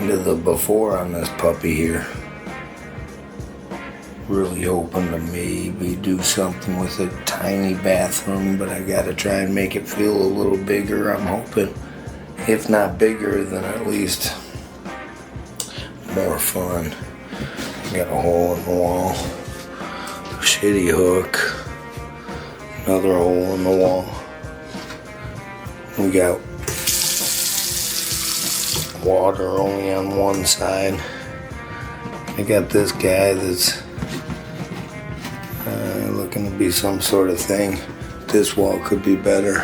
kind of the before on this puppy here. Really hoping to maybe do something with a tiny bathroom, but I gotta try and make it feel a little bigger. I'm hoping, if not bigger, then at least more fun. Got a hole in the wall, a shitty hook, another hole in the wall. We got water only on one side. I got this guy that's looking to be some sort of thing. This wall could be better.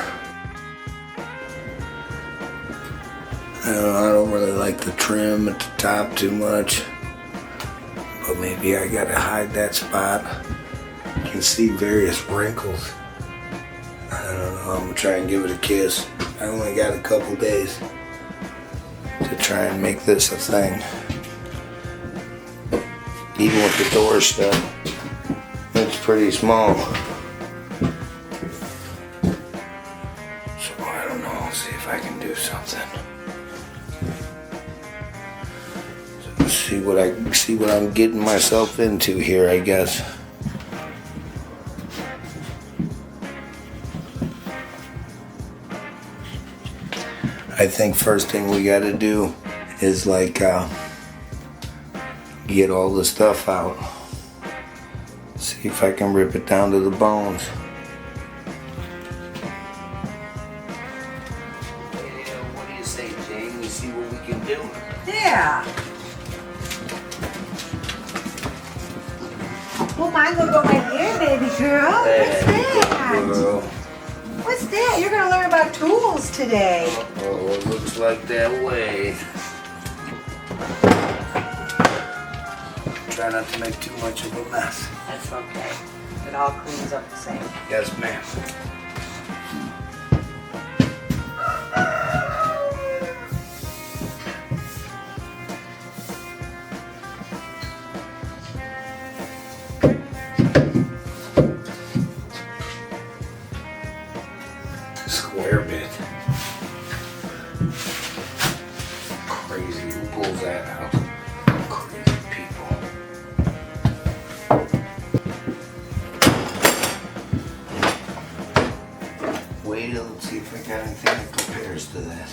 I don't really like the trim at the top too much, but maybe I gotta hide that spot. You can see various wrinkles. I don't know, I'm gonna try and give it a kiss. I only got a couple days to try and make this a thing. Even with the door shut, it's pretty small. So I don't know, I'll see if I can do something. So see what I'm getting myself into here, I guess. I think first thing we gotta do is get all the stuff out. See if I can rip it down to the bones. What do you say, Jane? We see what we can do? Yeah. Well, mine will go right here, baby girl. What's that? Girl. What's that? You're going to learn about tools today. Oh, it looks like that way. Try not to make too much of a mess. That's okay. It all cleans up the same. Yes, ma'am. Square bit. Crazy, who pulls that out? Crazy people. Wait till let's see if I got anything that compares to that.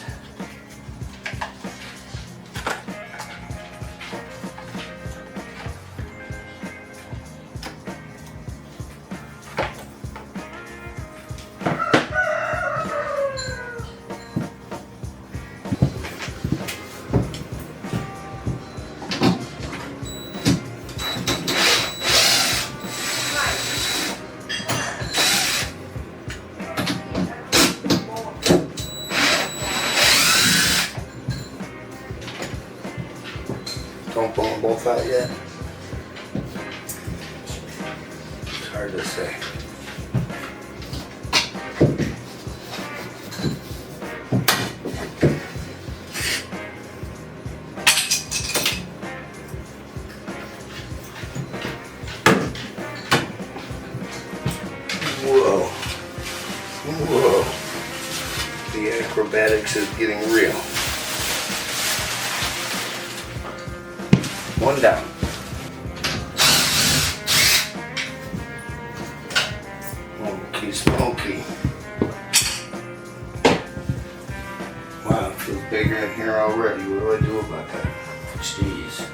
Don't pull them both out yet. It's hard to say. Whoa. Whoa. The acrobatics is getting real. One down. Smoky, smoky. Wow, it feels bigger in here already. What do I do about that? Jeez.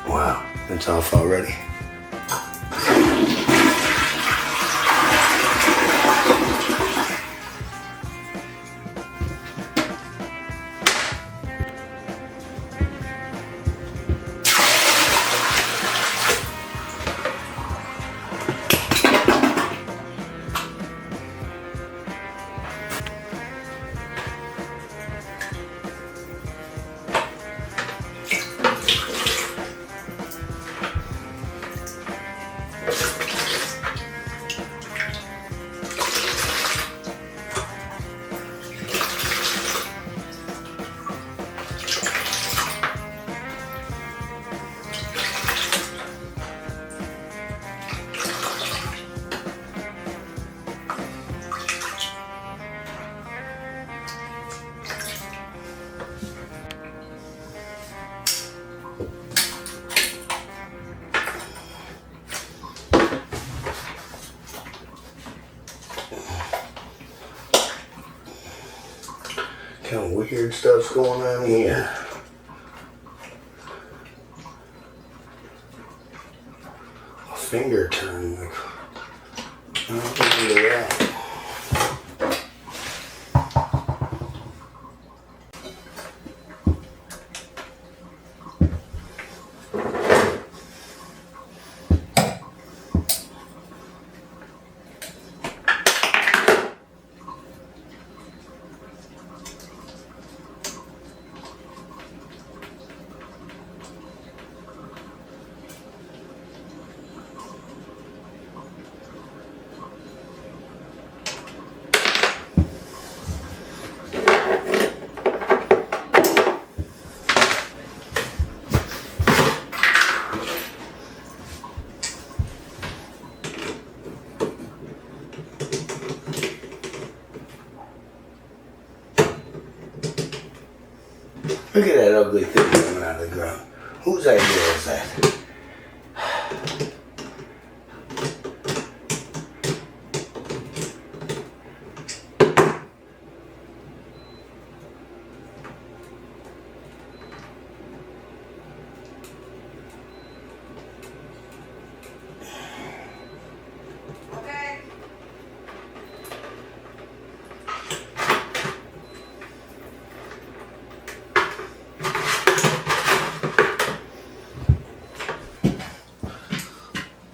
Wow, it's off already. kind of weird stuff's going on here. A finger turn. Like, I don't remember that. Look at that ugly thing coming out of the ground. Whose idea is that?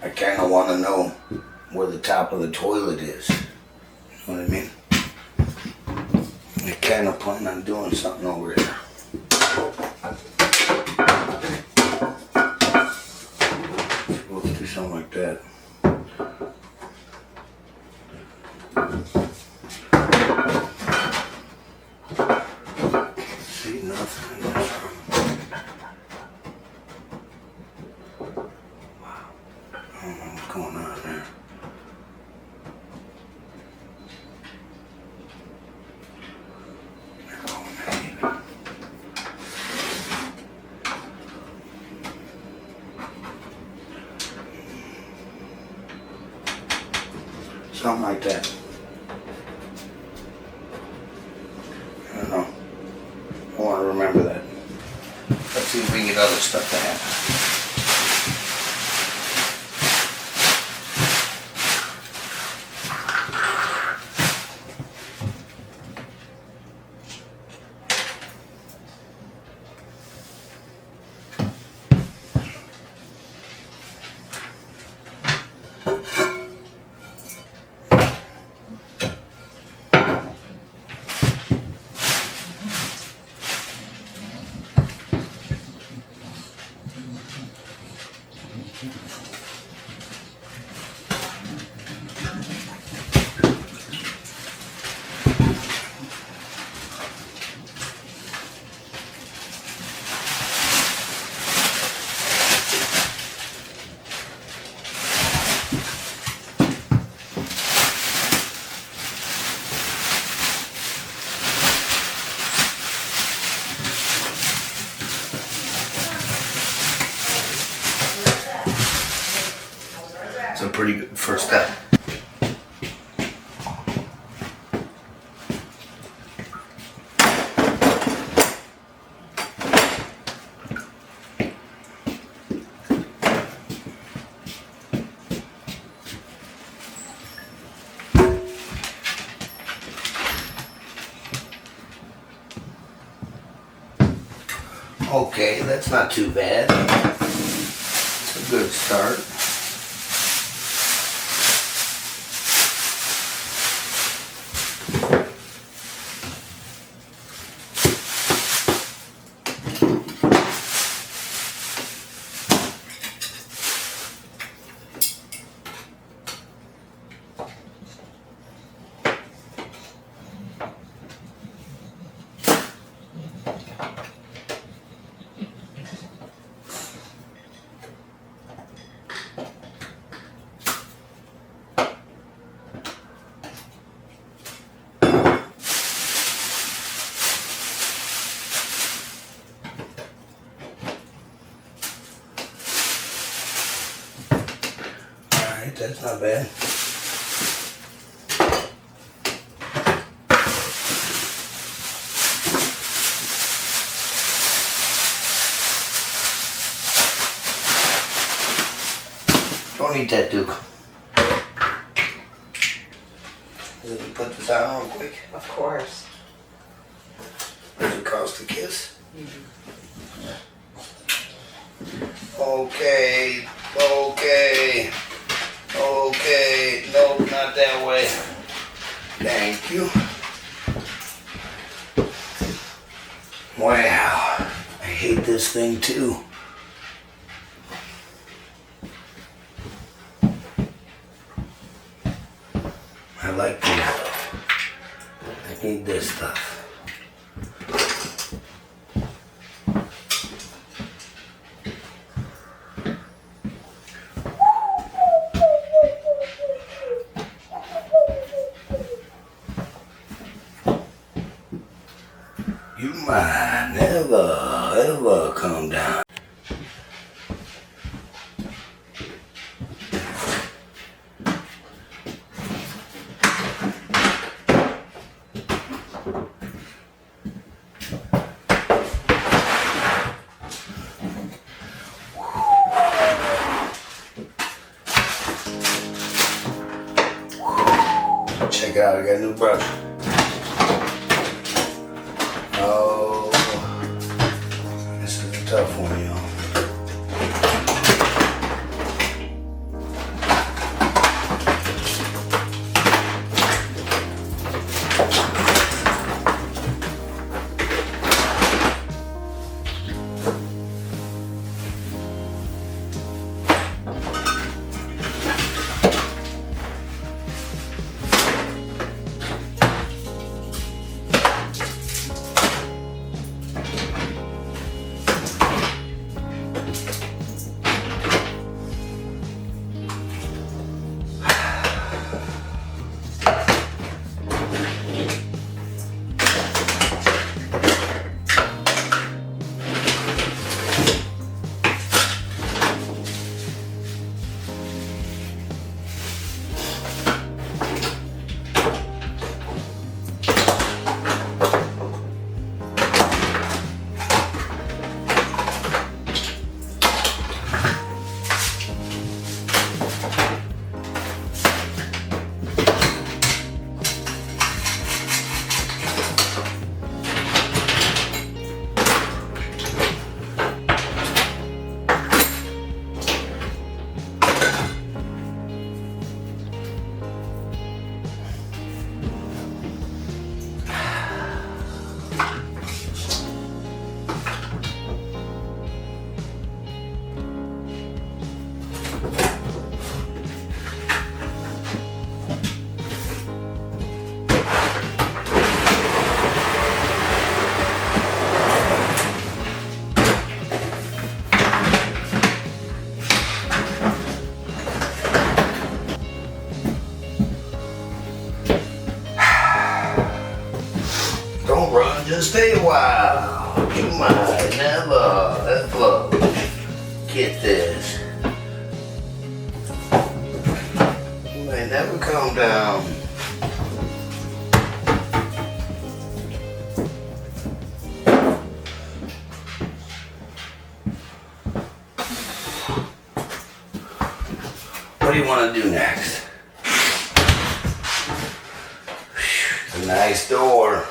I kind of want to know where the top of the toilet is. You know what I mean? I kind of plan on doing something over here. We'll do something like that. See nothing in this room. I don't know what's going on there. Something like that. I don't know. I want to remember that. Let's see if we can get other stuff to happen. It's a pretty good first step. Okay, that's not too bad. It's a good start. That's not bad. eat that, Duke. Let me put this on real quick. Of course. Does it cost a kiss? Okay. Nope, not that way. Thank you. Wow. I hate this thing too. I like this stuff. I need this stuff. You might never, ever come down. Check it out, I got a new brush. Oh, this is a tough one, y'all. Don't run, just stay a while. You might never, ever get this. You might never come down. What do you want to do next? Whew, a nice door.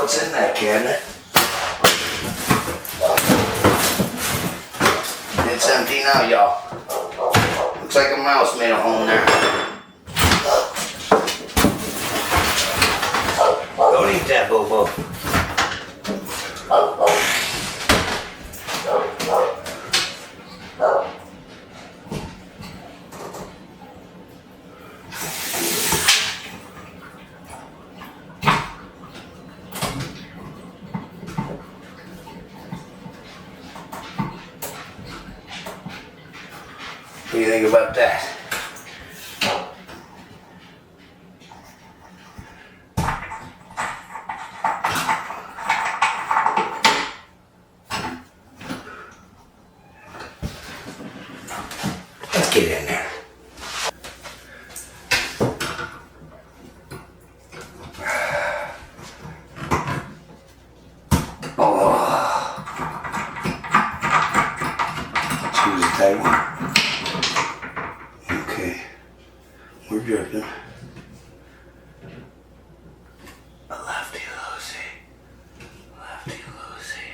What's in that cabinet? It's empty now, y'all. Looks like a mouse made a home there. Don't eat that, Bobo. think about that? Let's get in there. Tight one. Okay, we're drifting. Lefty loosey, lefty loosey.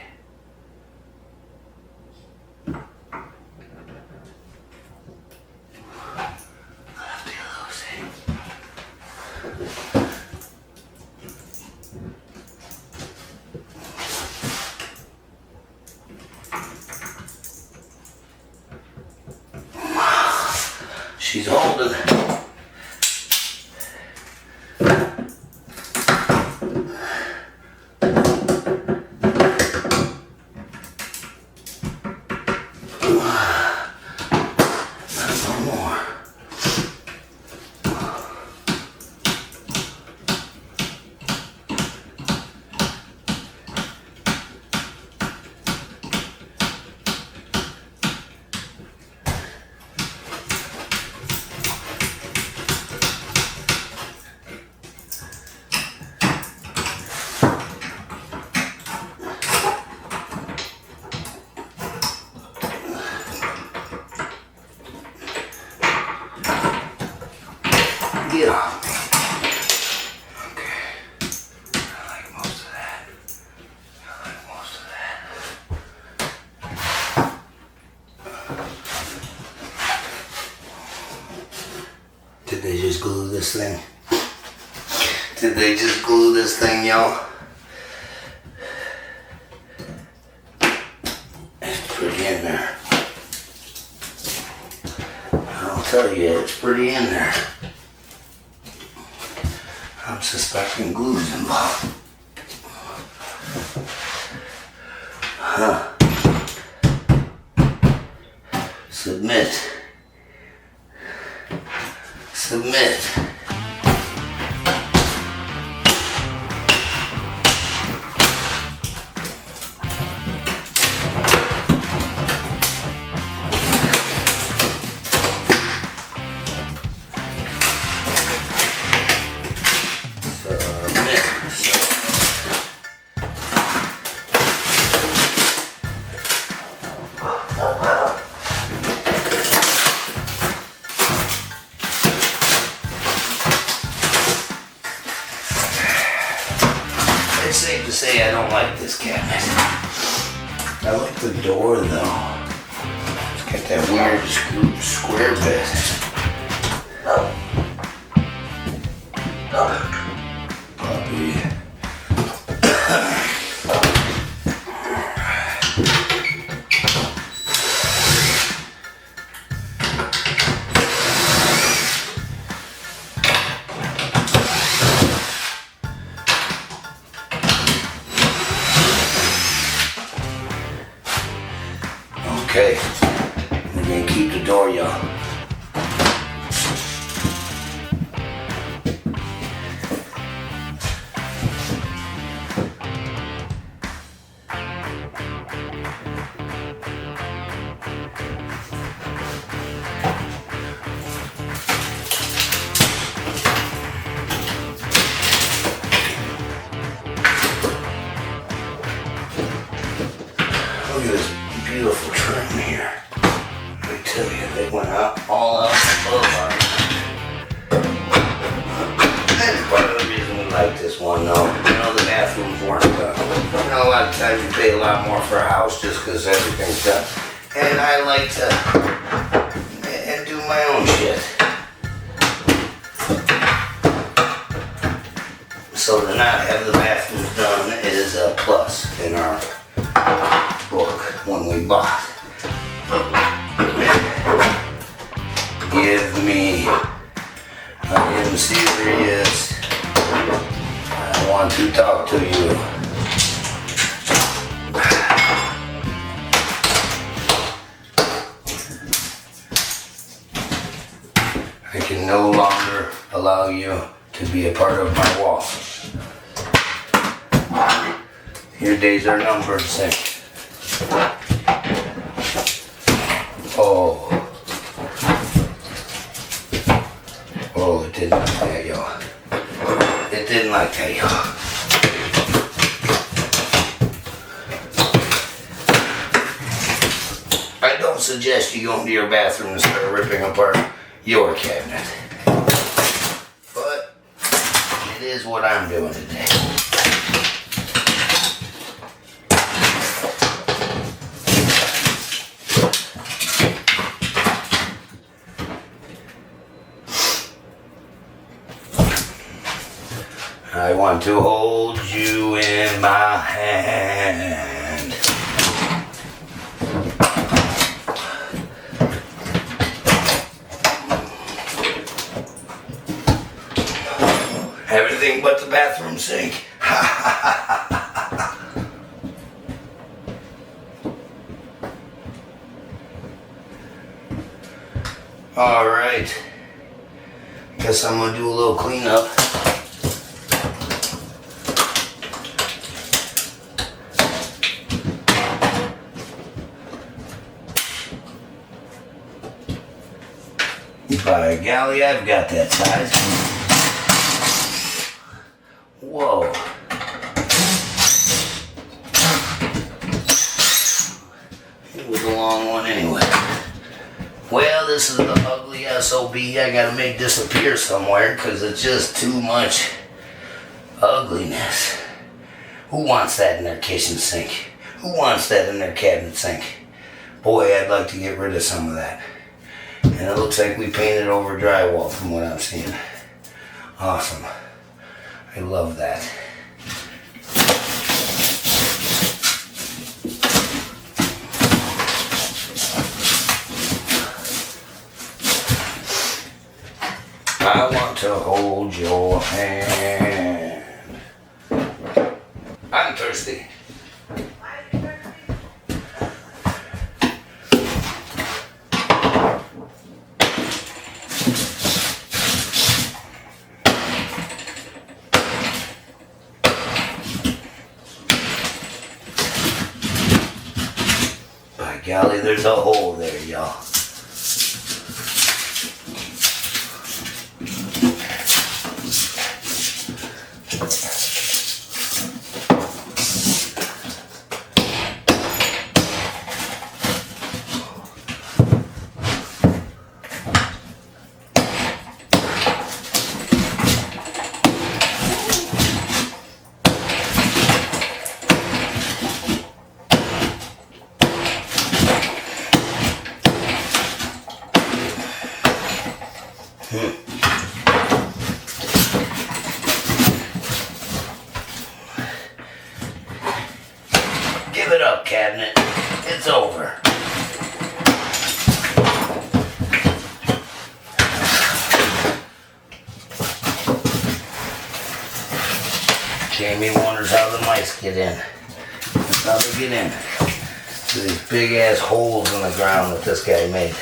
Lefty loosey. She's holding. No more. Get off me. Okay. I like most of that. I like most of that. Did they just glue this thing? Did they just glue this thing, y'all? It's pretty in there. I'll tell you, it's pretty in there. I'm suspecting glue's involved. Huh. Submit. Submit. It's safe to say I don't like this cabinet. I like the door though. It's got that weird square bit. Puppy. Okay, we're gonna keep the door, y'all. Look at this beautiful trim here. Let me tell you, they went out all out above our. That's part of the reason we like this one though. You know, the bathrooms weren't done. You know, a lot of times you pay a lot more for a house just because everything's done. And I like to and do my own shit. So to not have the bathrooms done is a plus in our book when we bought. Give me, I am serious. I want to talk to you. allow you to be a part of my wall. Your days are numbered, Sink. Oh. Oh, it didn't like that, y'all. It didn't like that, y'all. I don't suggest you go into your bathroom and start ripping apart your cabinet. But it is what I'm doing today. I want to hold you in my hand. Everything but the bathroom sink. All right. Guess I'm gonna do a little cleanup. By golly, I've got that size. Whoa. It was a long one anyway. Well, this is the ugly SOB I gotta make disappear somewhere because it's just too much ugliness. Who wants that in their kitchen sink? Who wants that in their cabinet sink? Boy, I'd like to get rid of some of that. And it looks like we painted over drywall from what I'm seeing. Awesome. I love that. I want to hold your hand. I'm thirsty. Golly, there's a hole there, y'all. Give it up, cabinet. It's over. Jamie wonders how the mice get in. That's how they get in. To these big ass holes in the ground that this guy made.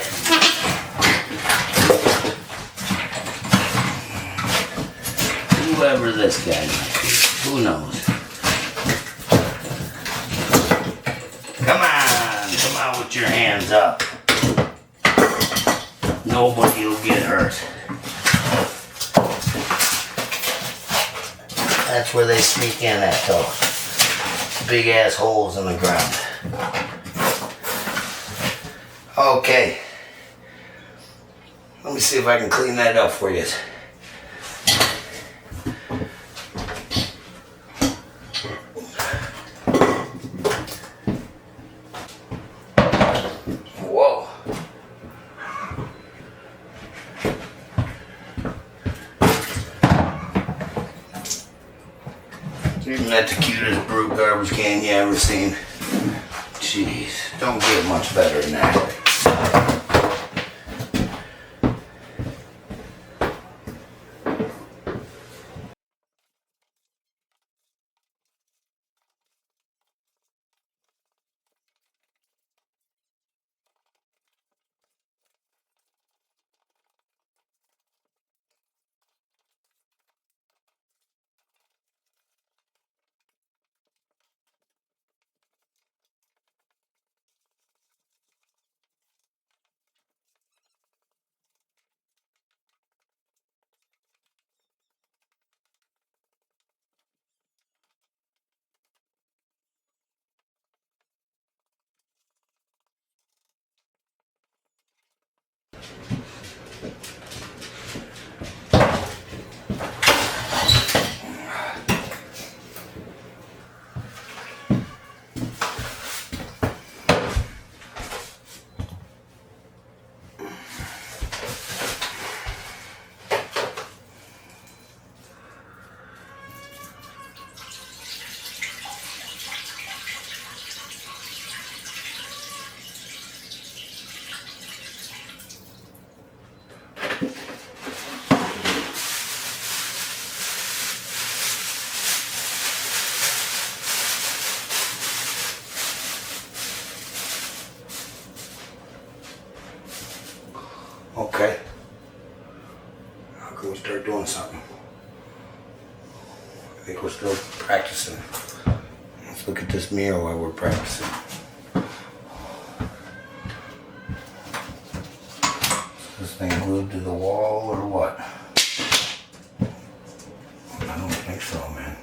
Whoever this guy might be, who knows? Come on with your hands up. Nobody will get hurt. That's where they sneak in at though. Big ass holes in the ground. Okay. Let me see if I can clean that up for you. Whoa. Isn't that the cutest brute garbage can you ever seen? Jeez, don't get much better than that. think we're still practicing. Let's look at this mirror while we're practicing. Is this thing glued to the wall or what? I don't think so, man.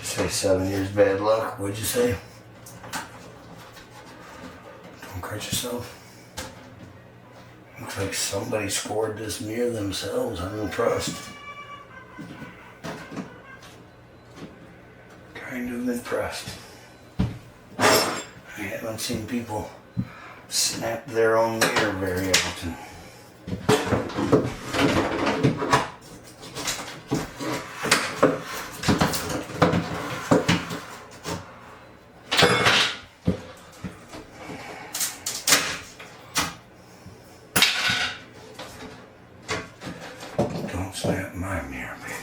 Say 7 years bad luck. What'd you say? Don't cut yourself. Looks like somebody scored this mirror themselves. I'm impressed. Kind of impressed. I haven't seen people snap their own mirror very often. Snap my mirror, baby.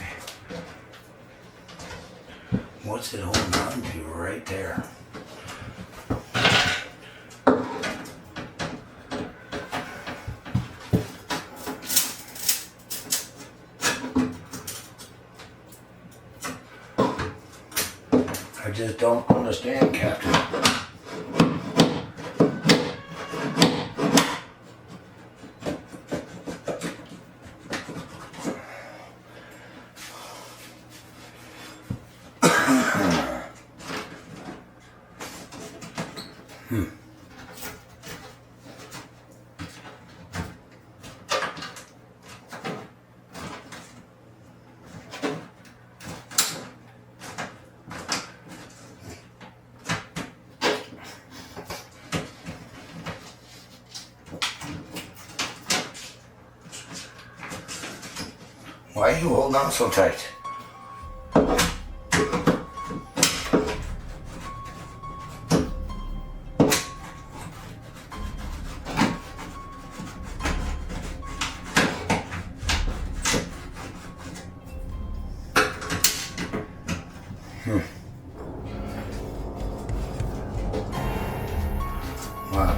What's it holding on to right there? I just don't understand, Captain. Why are you holding on so tight? Wow.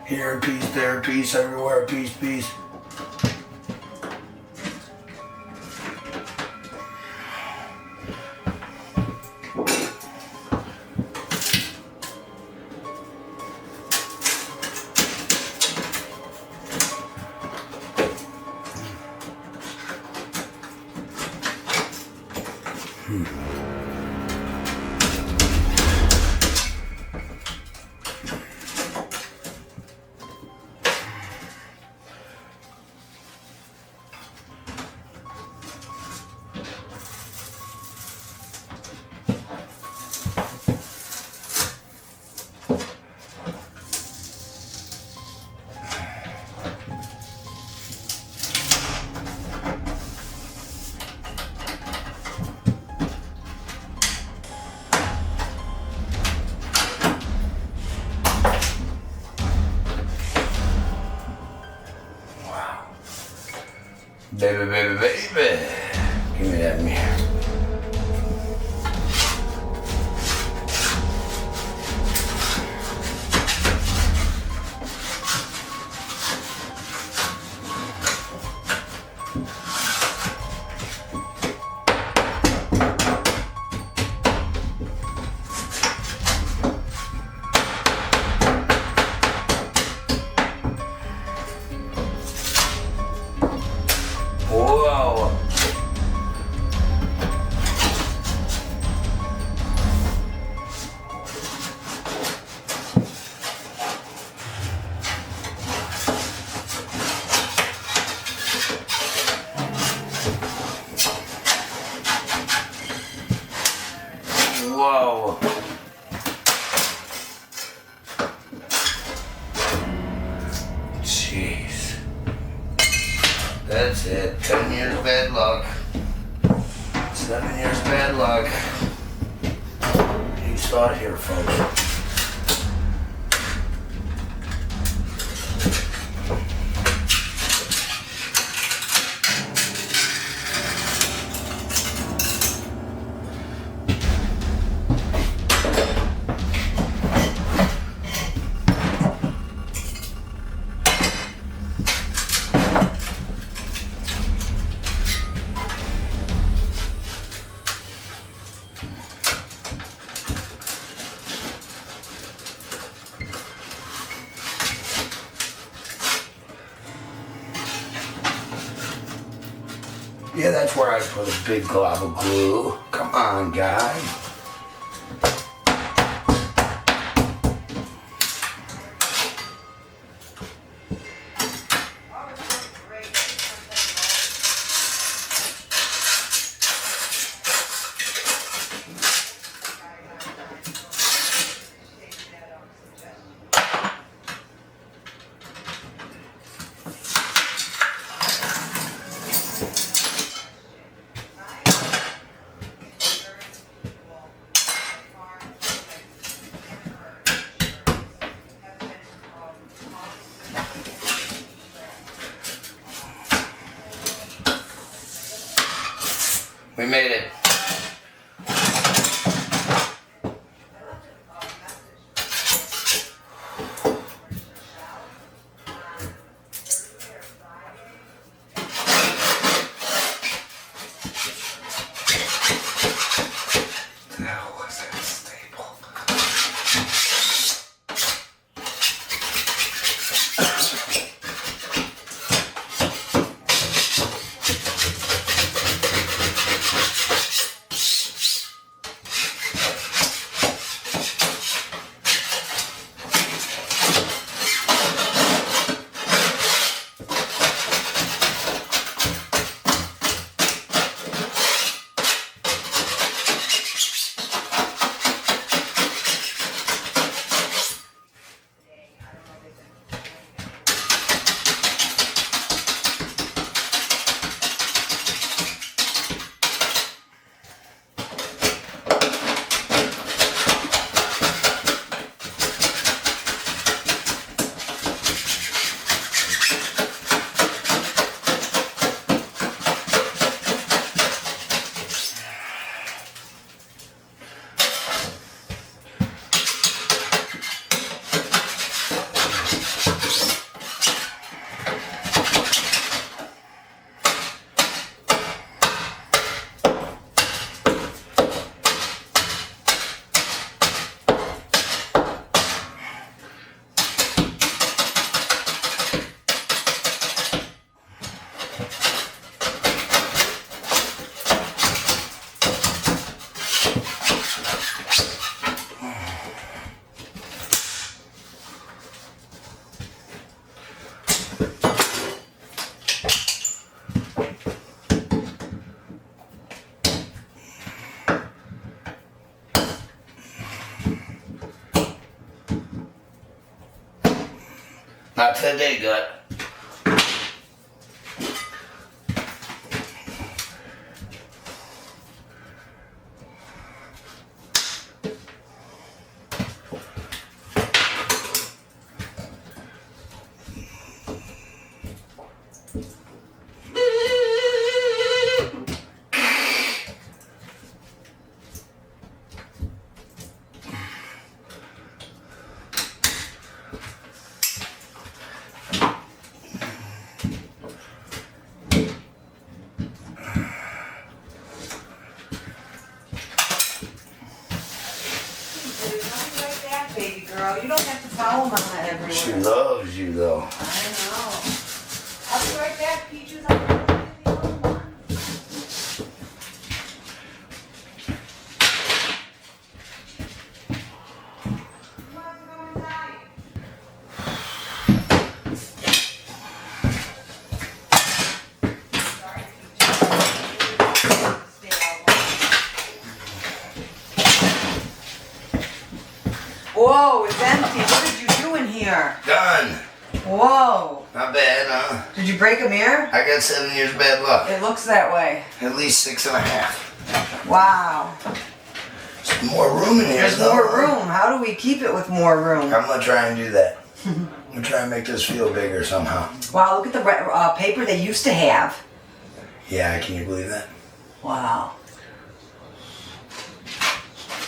Here a piece, there a piece, everywhere a piece, piece. Baby, baby, baby. Give me that mirror. Whoa. Whoa. Jeez. That's it. 10 years bad luck. 7 years bad luck. You saw it here, folks. Yeah, that's where I put a big glob of glue. Come on, guy. We made it. Not today, gut. Girl, you don't have to follow Mama everywhere. She loves you, though. I know. I'll be right back, Peaches. I'm going to get the other one. You want to go inside? Sorry, Peaches. Stay out long. Whoa, it's empty. What did you do in here? Done. Whoa. Not bad, huh? Did you break a mirror? I got 7 years bad luck. It looks that way. At least 6.5. Wow. There's more room in here. There's more room. How do we keep it with more room? I'm gonna try and do that. I'm gonna try and make this feel bigger somehow. Wow, look at the paper they used to have. Yeah, can you believe that? Wow.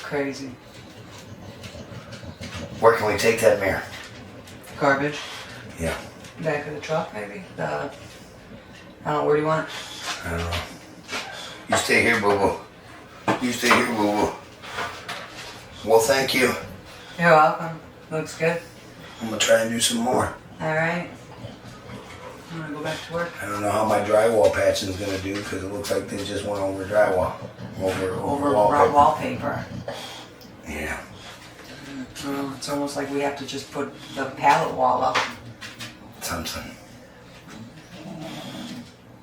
Crazy. Where can we take that mirror? Garbage. Yeah. Back of the truck, maybe? I don't know, where do you want it? I don't know. You stay here, boo-boo. You stay here, boo-boo. Well, thank you. You're welcome. Looks good. I'm gonna try and do some more. Alright. I'm gonna go back to work. I don't know how my drywall patching is gonna do because it looks like they just went over drywall. Over wallpaper. Yeah. It's almost like we have to just put the pallet wall up. Something.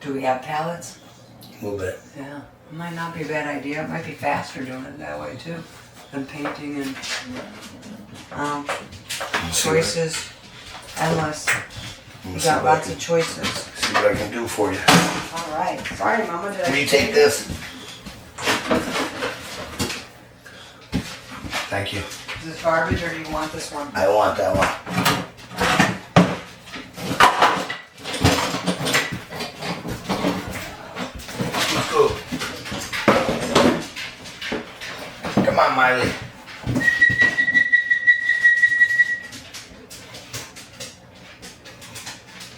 Do we have pallets? A little bit. Yeah. It might not be a bad idea. It might be faster doing it that way too. Than painting and choices. Endless. We got lots of choices. See what I can do for you. Alright. Sorry, Mama. Will you take this? Thank you. Is this garbage or do you want this one? I want that one. Let's go. Come on, Miley.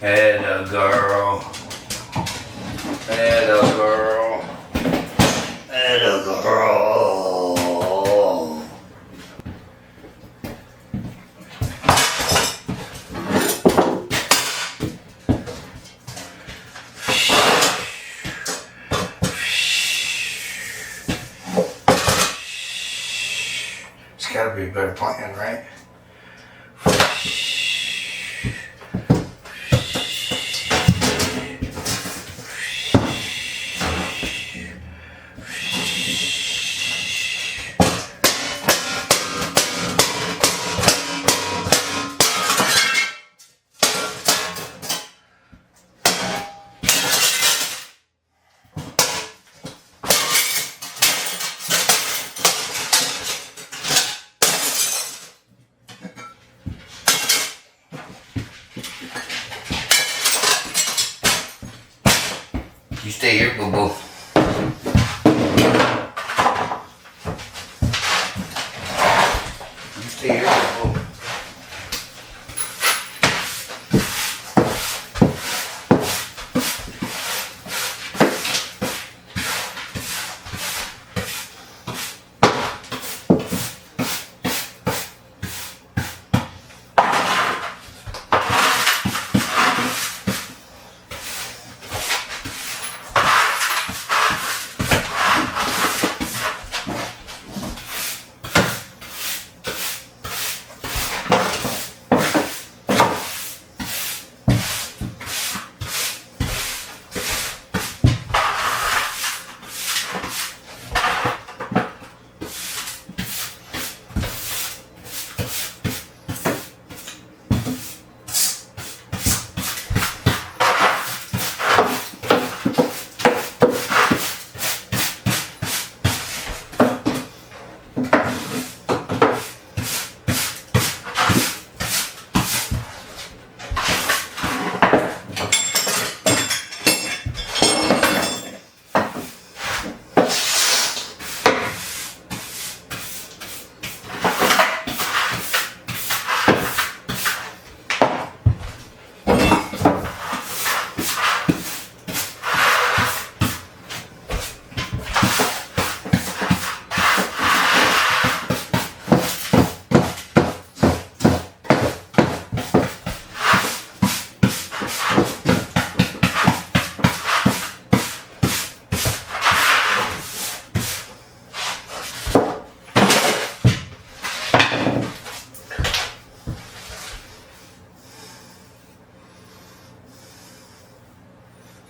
Atta girl. Atta girl. Atta girl. It's gotta be a better plan, right? You stay here, boo-boo. You stay here, boo-boo.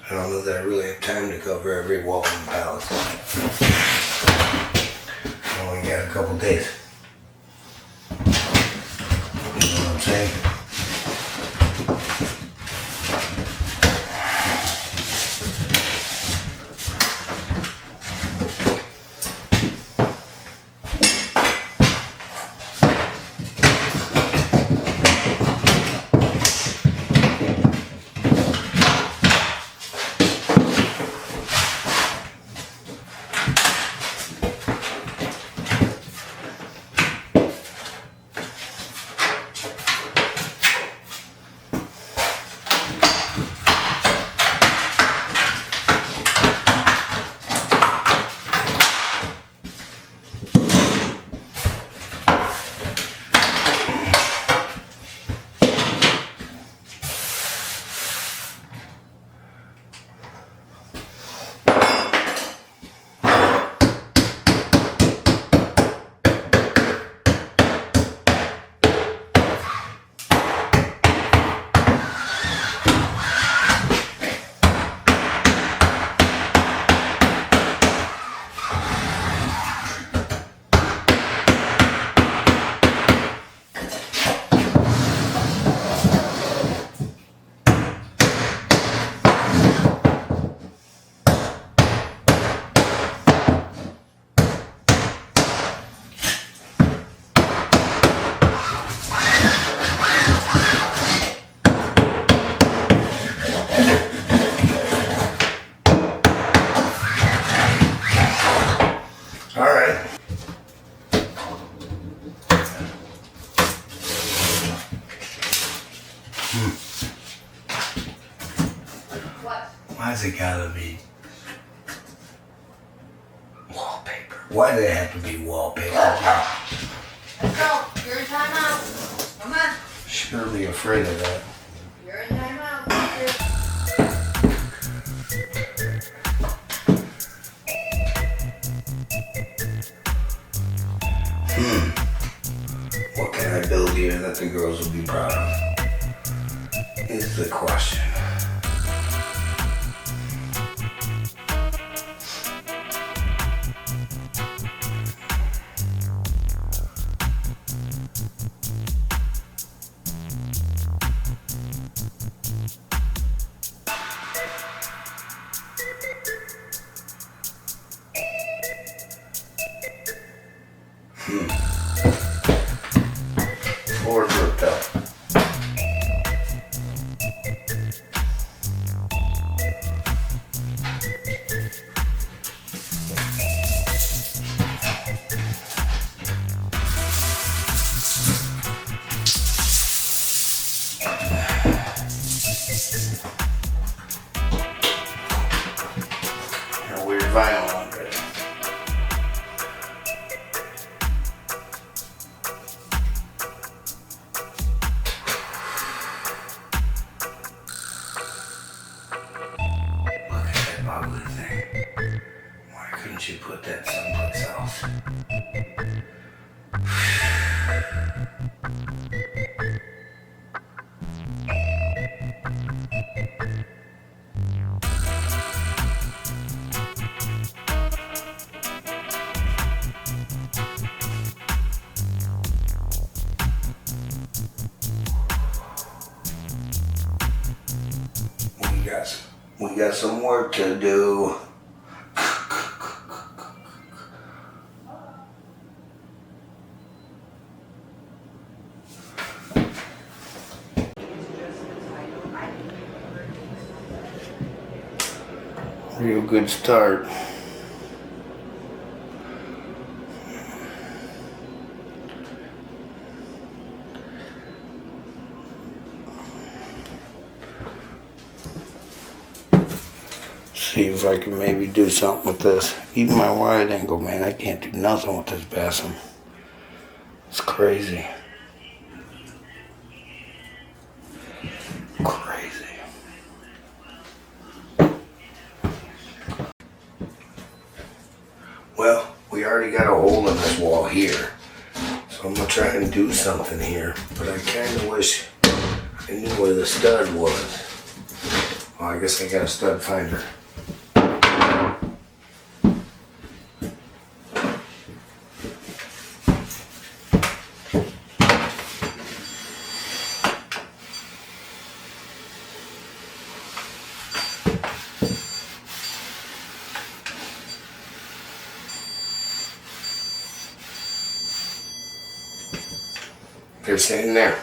I don't know that I really have time to cover every wall in the palace. I only got a couple days. Why's it gotta be wallpaper? Why do they have to be wallpaper? Let's go. You're in timeout. Come on. Surely afraid of that. You're in timeout. What can I build here that the girls will be proud of? Is the question. Floor's ripped up. Got weird vinyl under it. Look at that ugly thing. Why couldn't you put that someplace else? We got some work to do. Real good start. See if I can maybe do something with this. Even my wide angle, man, I can't do nothing with this bathroom. It's crazy. Crazy. Well, we already got a hole in this wall here. So I'm gonna try and do something here. But I kinda wish I knew where the stud was. Well, I guess I got a stud finder. They're sitting there.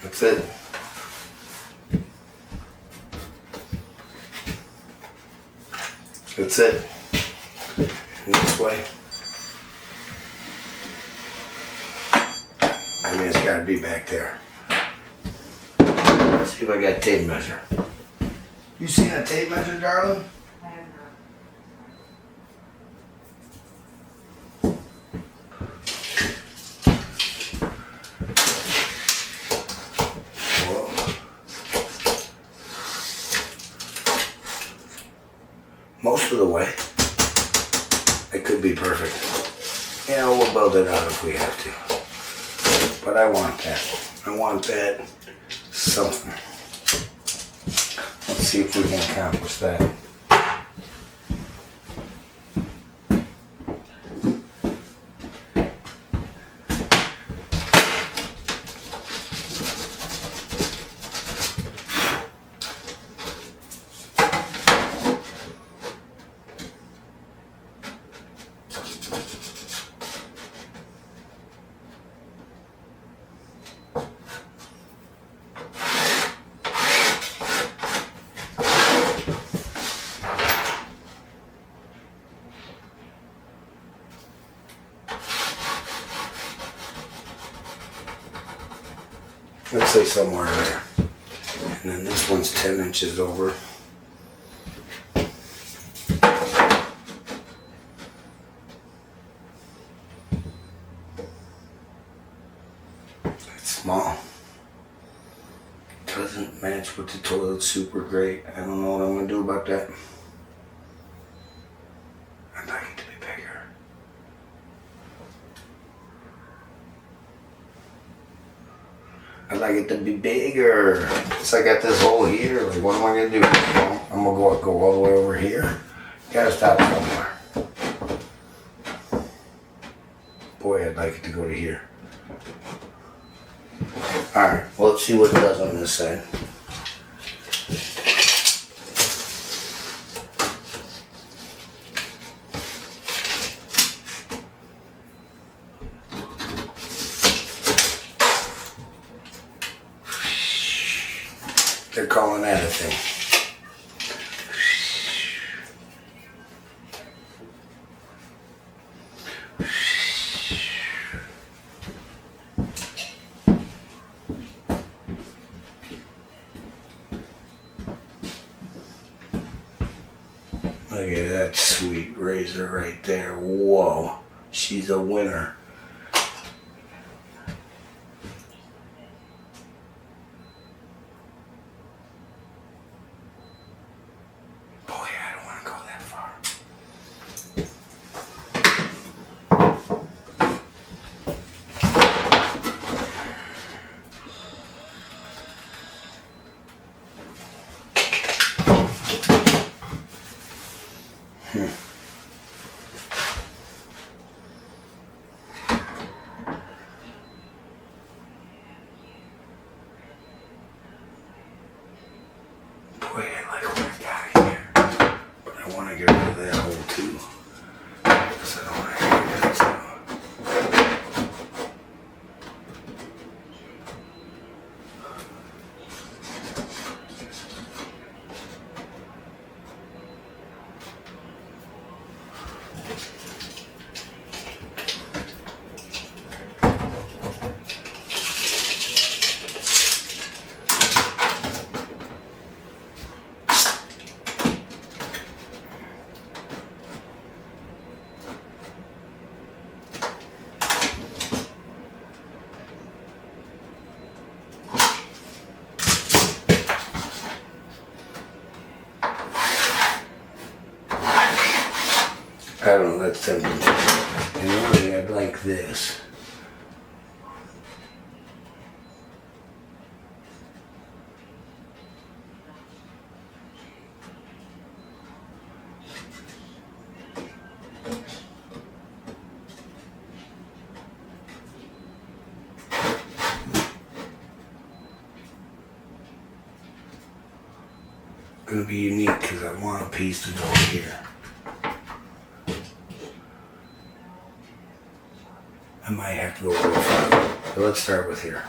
That's it. That's it. And this way. I mean, it's gotta be back there. Let's see if I got a tape measure. You seen a tape measure, darling? I have Whoa. Most of the way. It could be perfect. Yeah, we'll build it out if we have to. But I want that. I want that something. Let's see if we can accomplish that. let's say somewhere there. And then this one's 10 inches over. It's small. Doesn't match with the toilet super great. I don't know what I'm gonna do about that. I'd like it to be bigger. I'd like it to be bigger. So I got this hole here. Like, what am I gonna do? Well, I'm gonna go all the way over here. Gotta stop somewhere. Boy, I'd like it to go to here. Alright, well, let's see what it does on this side. They're calling that a thing. Look at that sweet razor right there. Whoa, she's a winner. Boy, I like what I got here. But I want to get rid of that hole too. Because I don't want to get that too. I don't know, that's tempting. And really, I'd like this. Gonna be unique because I want a piece to go here. I might have to go real far. So let's start with here.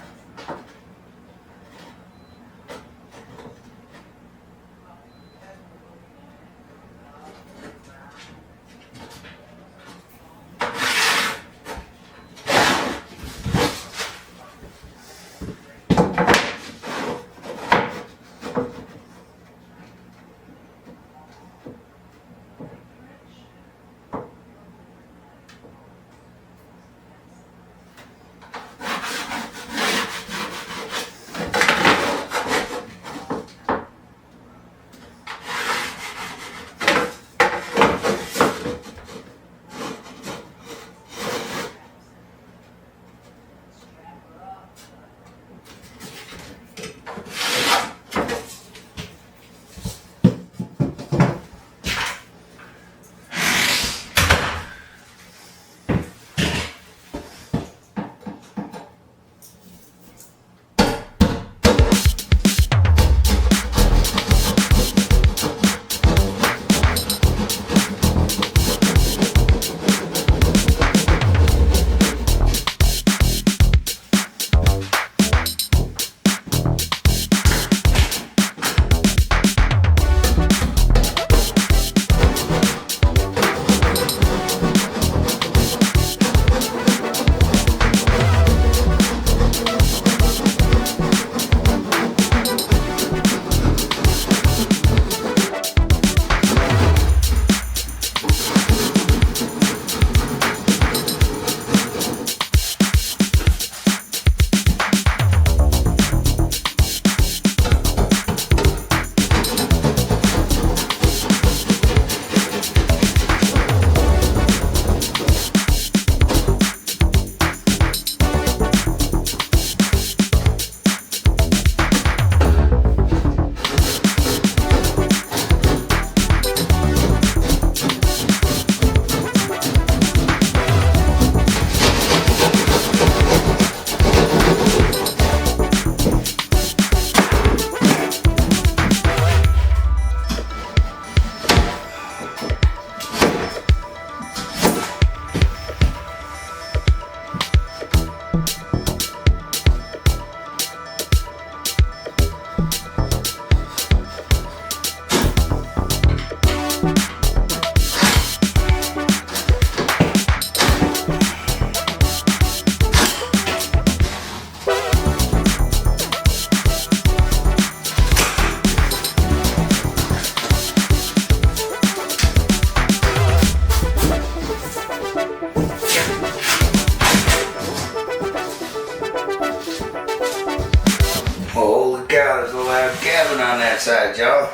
as well have cabin on that side, y'all.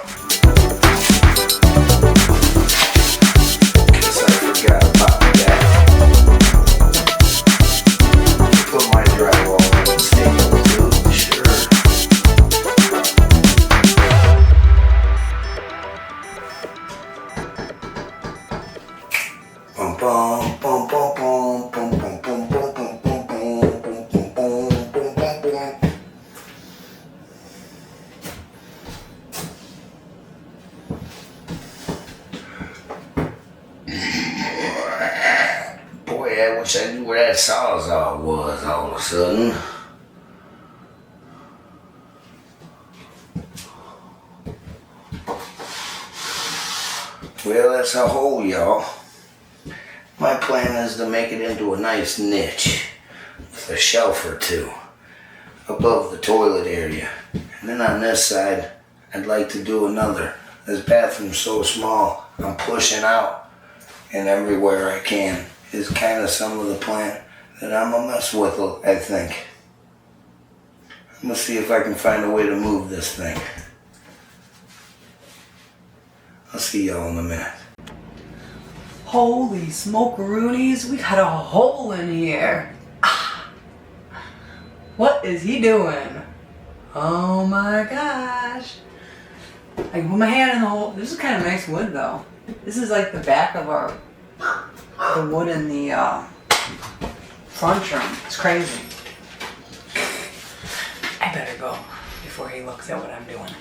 Guess I forgot about that. Put my drywall on the table too, sure. Bum bum bum bum bum bum bum bum bum bum bum bum bum bum bum bum bum. Boy, I wish I knew where that sawzall was all of a sudden. Well, that's a hole, y'all. My plan is to make it into a nice niche with a shelf or two above the toilet area. And then on this side, I'd like to do another. This bathroom's so small, I'm pushing out, and everywhere I can is kind of some of the plan that I'm gonna mess with, I think. I'm gonna see if I can find a way to move this thing. I'll see y'all in a minute. Holy smokeroonies, we got a hole in here. Ah. What is he doing? Oh my gosh. I can put my hand in the hole. This is kind of nice wood though. This is like the back of the wood in the front room. It's crazy. I better go before he looks at what I'm doing.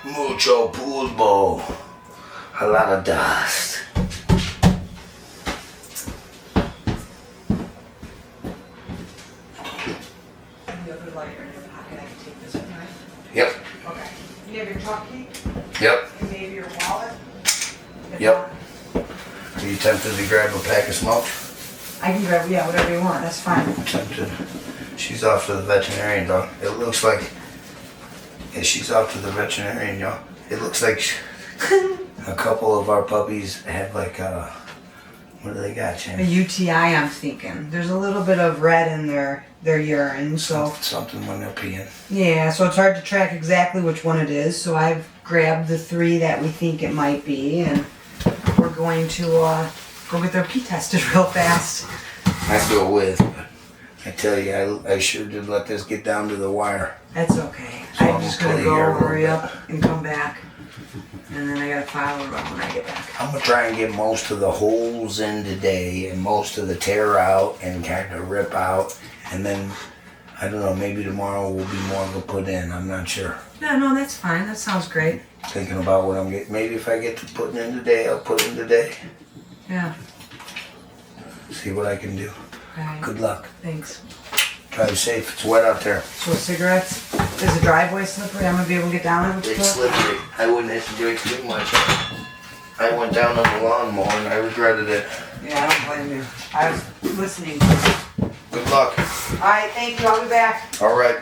Mucho polvo. A lot of dust. You have a lighter in your pocket. I can take this one, right? Yep. Okay. You have your truck key? Yep. And maybe your wallet? If Yep. not, Are you tempted to grab a pack of smoke? I can grab, yeah, whatever you want. That's fine. Tempted. She's off to the veterinarian, though. It looks like. Yeah, she's off to the veterinarian, y'all. It looks like a couple of our puppies have like what do they got, A Jamie? UTI, I'm thinking. There's a little bit of red in their urine, so Something when they're peeing. yeah, so it's hard to track exactly which one it is. So I've grabbed the 3 that we think it might be, and we're going to go get their pee tested real fast. I go with, but I tell you, I sure did let this get down to the wire. That's okay. So I'm I'm just gonna gonna play here a go little hurry bit. up and come back, and then I gotta file a run when I get back. I'm gonna try and get most of the holes in today and most of the tear out and kind of rip out, and then I don't know, maybe tomorrow will be more of a put in. I'm not sure. Yeah, no, that's fine. That sounds great. Thinking about what I'm getting. Maybe if I get to putting in today, I'll put in today. Yeah. See what I can do. Alright. Good luck. Thanks. Drive safe. It's wet out there. So cigarettes. Is the driveway slippery? I'm gonna be able to get down it with the It's foot? slippery. I wouldn't have to drink too much. I went down on the lawnmower and I regretted it. Yeah, I don't blame you. I was listening. Good luck. Alright, thank you. I'll be back. All right.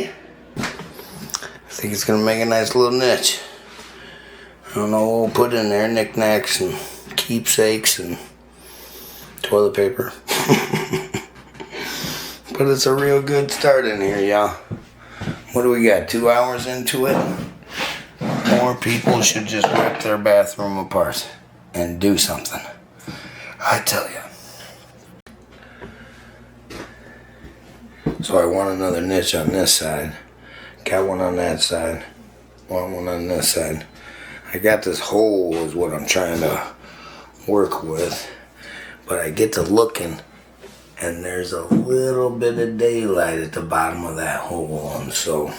see. I think it's gonna make a nice little niche. I don't know what we'll put in there, knickknacks and keepsakes and toilet paper. But it's a real good start in here, y'all. What do we got, 2 hours into it? More people should just rip their bathroom apart and do something. I tell you. So I want another niche on this side. Got one on that side. Want one on this side. I got this hole is what I'm trying to work with. But I get to looking and there's a little bit of daylight at the bottom of that hole. And so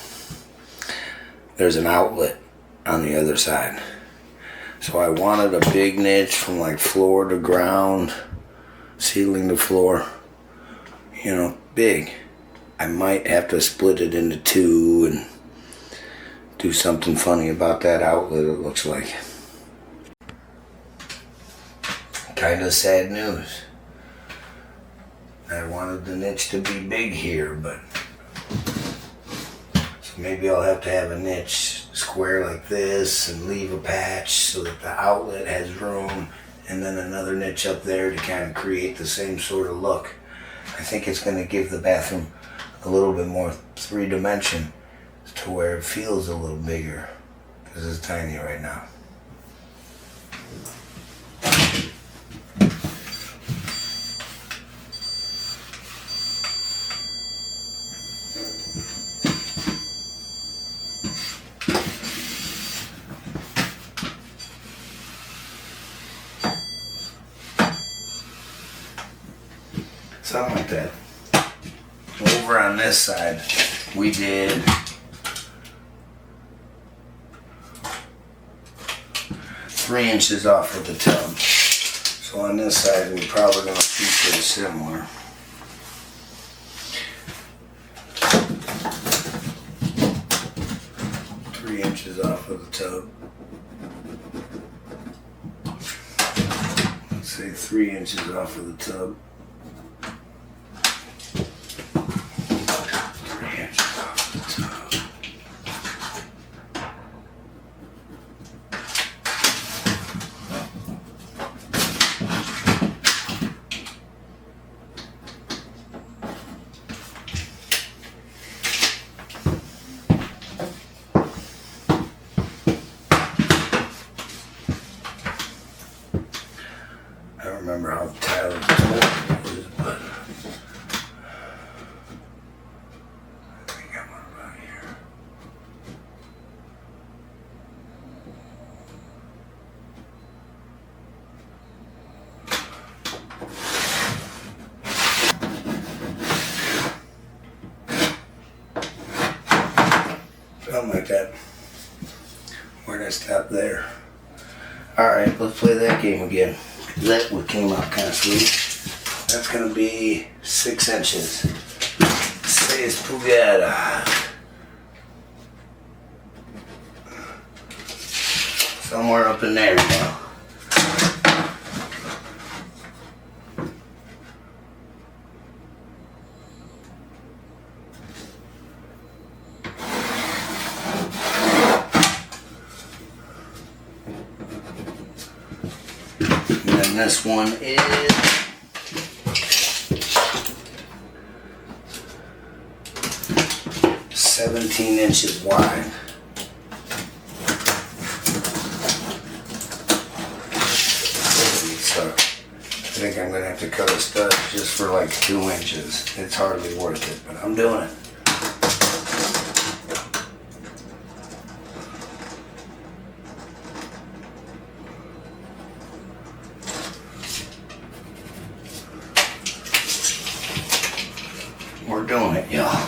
there's an outlet on the other side. So I wanted a big niche from like floor to ground, ceiling to floor. You know, big. I might have to split it into two and do something funny about that outlet, it looks like. Kind of sad news. I wanted the niche to be big here, but so maybe I'll have to have a niche square like this and leave a patch so that the outlet has room, and then another niche up there to kind of create the same sort of look. I think it's going to give the bathroom a little bit more three-dimension to where it feels a little bigger, because it's tiny right now. Something like that. Over on this side, we did 3 inches off of the tub. So on this side, we're probably going to keep it similar. Three inches off of the tub. Let's say 3 inches off of the tub. I don't remember how tile it was, but I think I'm about here. Something like that. Where'd I stop there? Alright, let's play that game again. That one came out kind of sweet. That's gonna be 6 inches. Say spooked. Somewhere up in there now. And this one is 17 inches wide. So I think I'm gonna have to cut a stud just for like 2 inches. It's hardly worth it, but I'm doing it. We're doing it, y'all.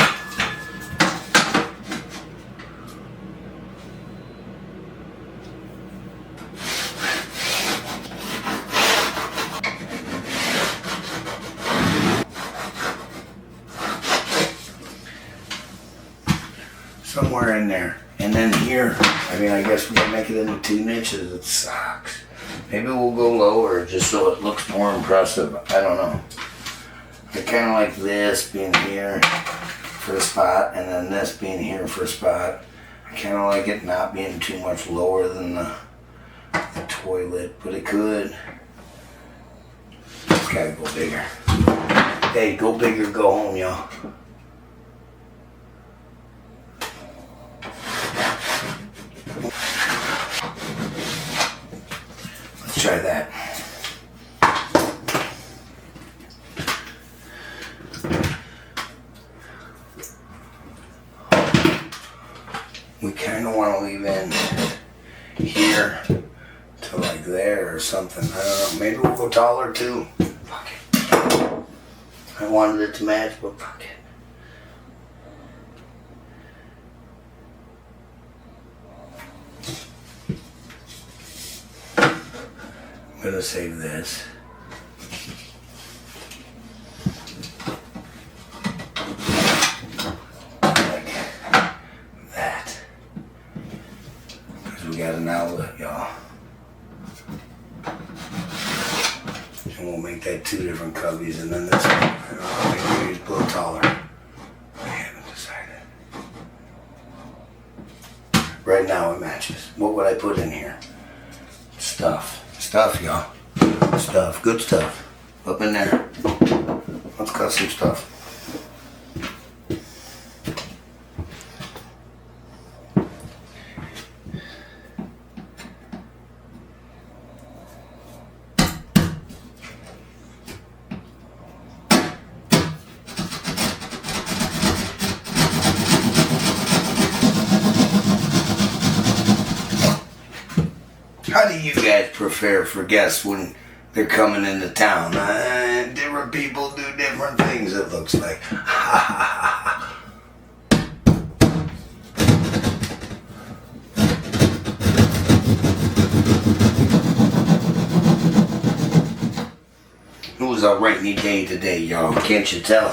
Somewhere in there. And then here, I mean, I guess we can make it into 2 inches. It sucks. Maybe we'll go lower just so it looks more impressive. I don't know. I kind of like this being here for the spot, and then this being here for a spot. I kind of like it not being too much lower than the toilet, but it could. It's gotta go bigger. Hey, go big or go home, y'all. Let's try that. We kind of want to leave in here to like there or something. I don't know. Maybe we'll go taller too. Fuck it. I wanted it to match, but fuck it. I'm gonna save this. Like that. Because we got an outlet, y'all. And we'll make that 2 different cubbies, and then this one, I don't know, maybe it's a little taller. I haven't decided. Right now it matches. What would I put in here? Stuff. Stuff, y'all. Stuff. Good stuff. Up in there. Let's cut some stuff. How do you guys prepare for guests when they're coming into town? Different people do different things, it looks like. It was a rainy day today, y'all. Can't you tell?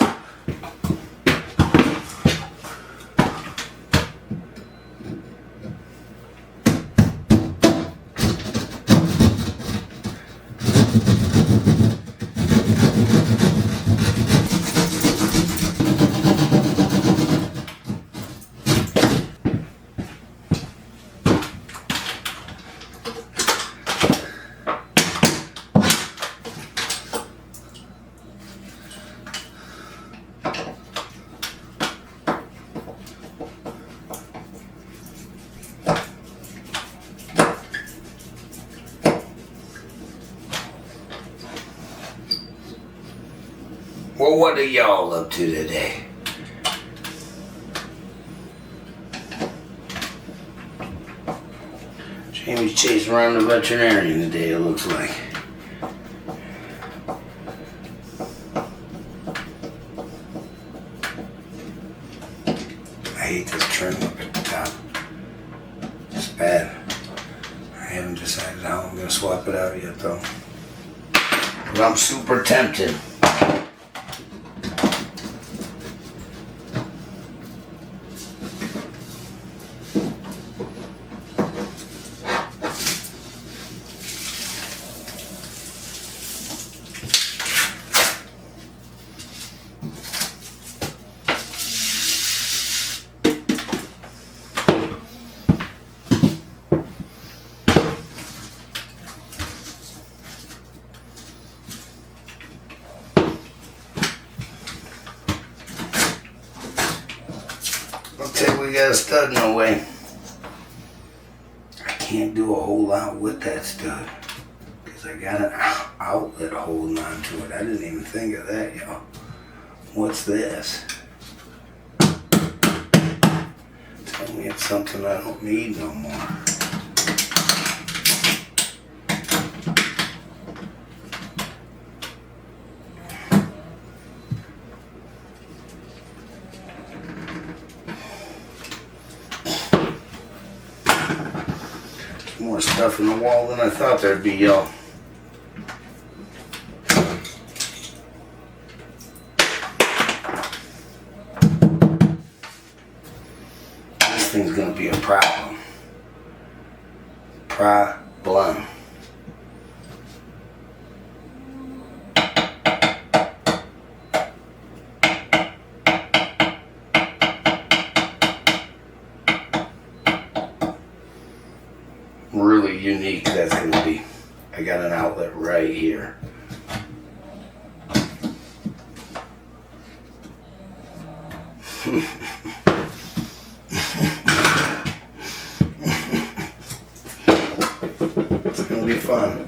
Well, what are y'all up to today? Jamie's chasing around the veterinarian today, it looks like. I hate this trim up at the top. It's bad. I haven't decided how I'm going to swap it out yet, though. But I'm super tempted. We got a stud in the way. I can't do a whole lot with that stud because I got an outlet holding on to it. I didn't even think of that, y'all. What's this? Tell me it's something I don't need no more. More stuff in the wall than I thought there'd be, y'all. This thing's gonna be a problem. Problem. really unique that's gonna be. I got an outlet right here. It's gonna be fun.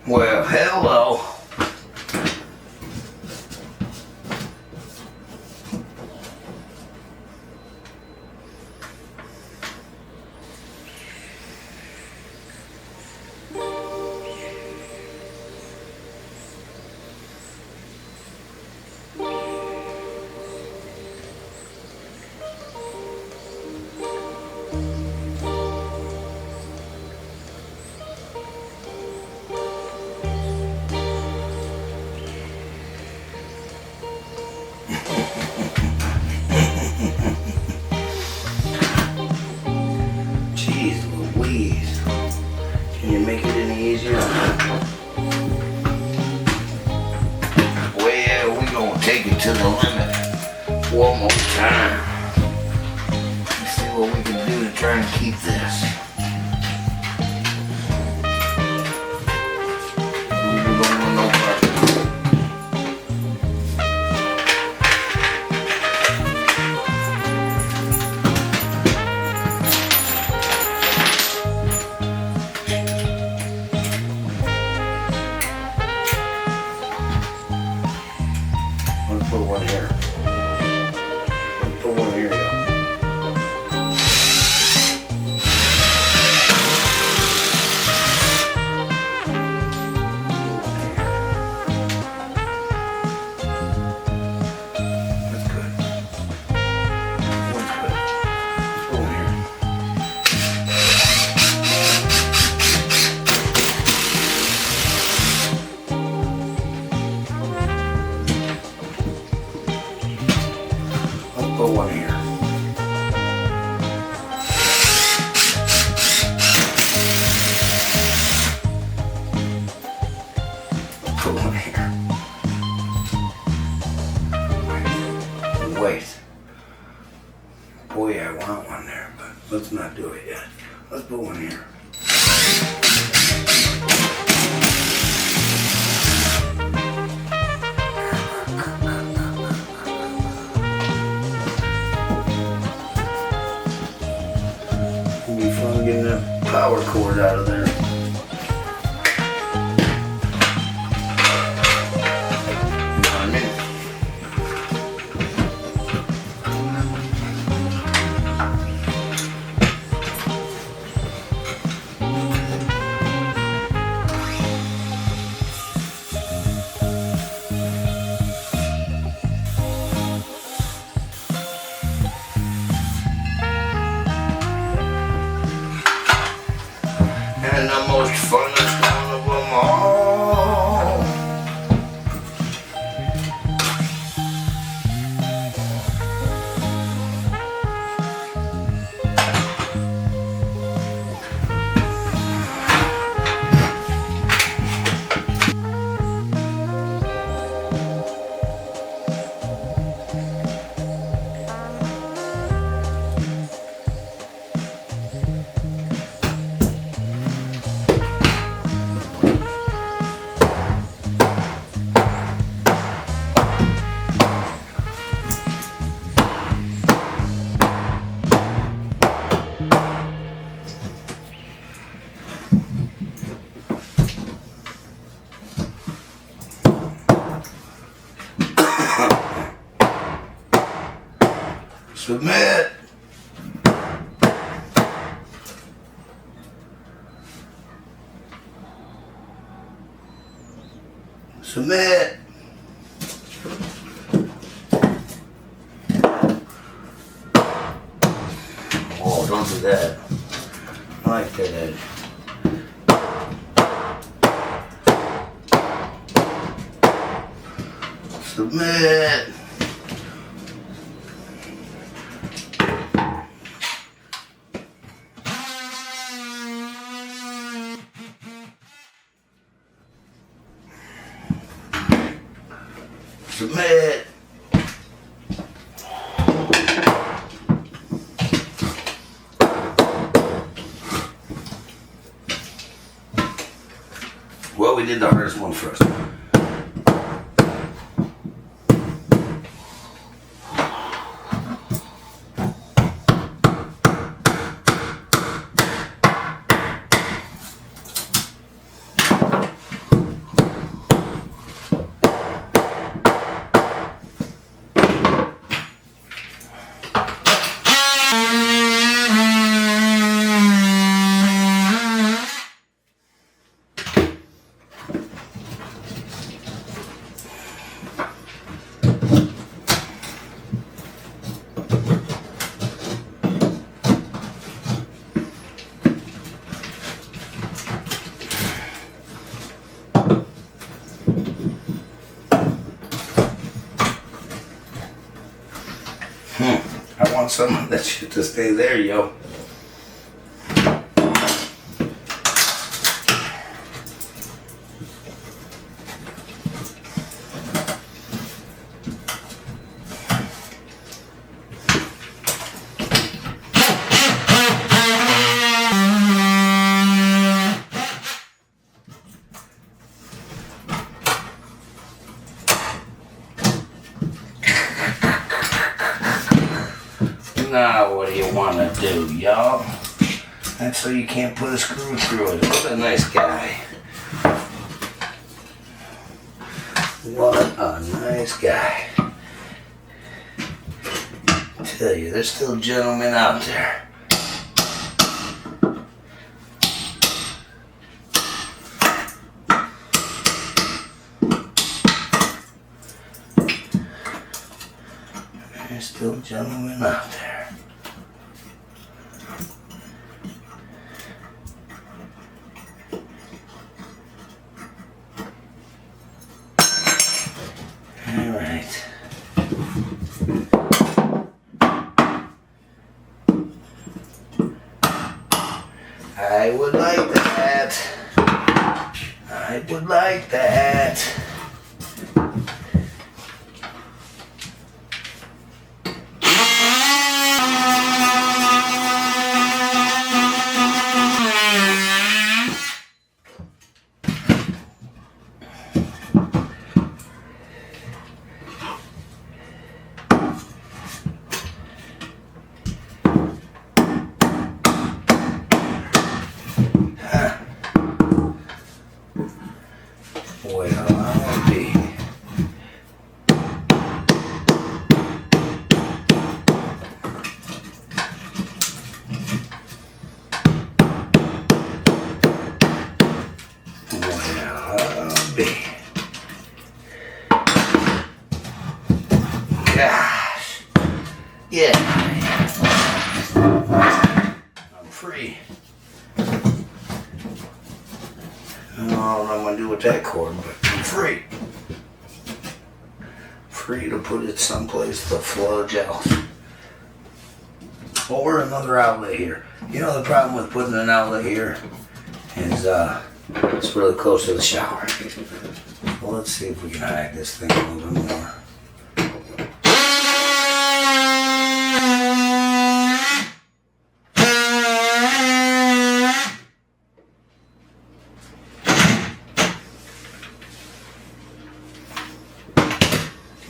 Well, hello. Jeez Louise. Can you make it any easier? Well, we're gonna take it to the limit one more time. Let's see what we can do to try and keep this. We're going no further. Let's put one here. Let's put one here. That's good. One's good. Let's put one here. Let's put one here. Put one here. Wait. Boy, I want one there, but let's not do it yet. Let's put one here. It'll be fun getting that power cord out of there. You know what I mean? And Submit. Submit. Oh, don't do that. I like that edge. Submit. Submit. Well, we did the hardest one first. I want some of that shit to stay there, yo. Now, what do you want to do, y'all? That's so you can't put a screw through it. What a nice guy. What a nice guy. I tell you, there's still gentlemen out there. There's still gentlemen out there. Alright. I would like that. I would like that. Well, I'll be. Gosh. Yeah. I'm free. I don't know what I'm going to do with that cord, but I'm free. Free to put it someplace to fludge out. Or another outlet here. You know the problem with putting an outlet here is it's really close to the shower. Well, let's see if we can hide this thing a little bit more.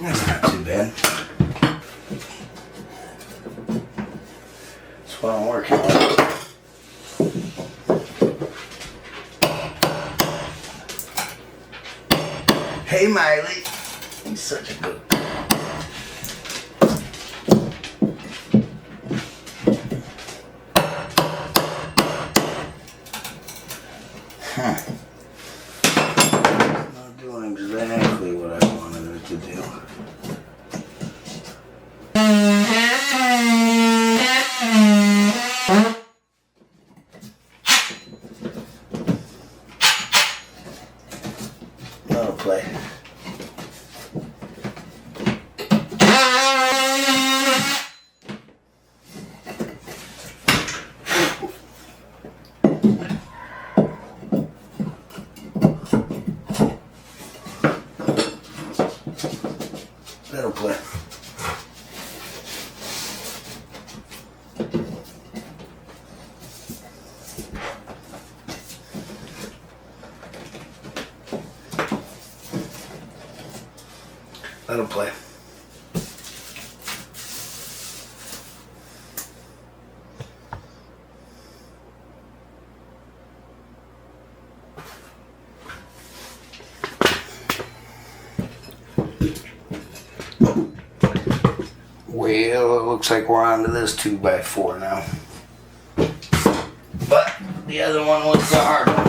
That's not too bad. That's what I'm working on. Hey, Miley. He's such a good. what to do. That'll play. That'll play. That'll play. Well, it looks like we're on to this 2x4 now. But the other one was the hard one.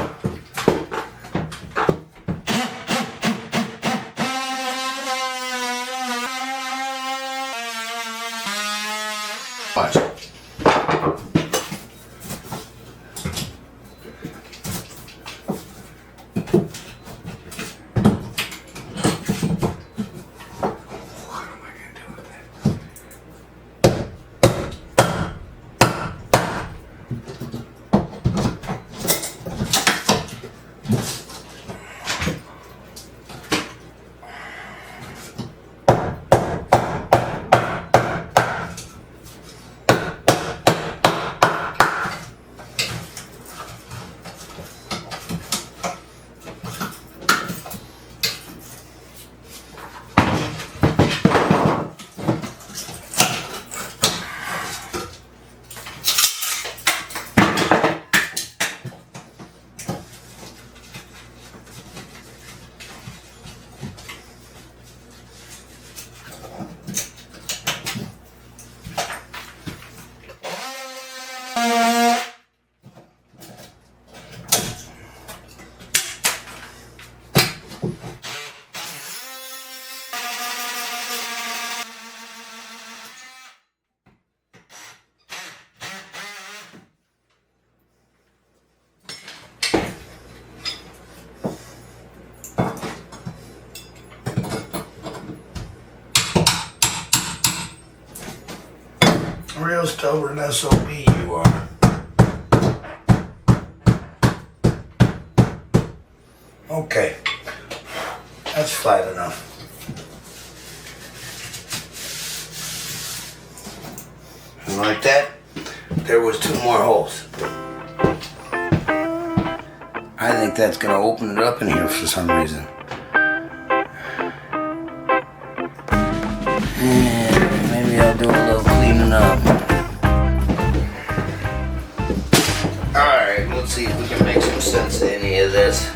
Watch. Real stubborn SOB you are. Okay, that's flat enough. And like that, there was 2 more holes. I think that's gonna open it up in here for some reason. And maybe I'll do a little cleaning up. Alright, let's see if we can make some sense of any of this.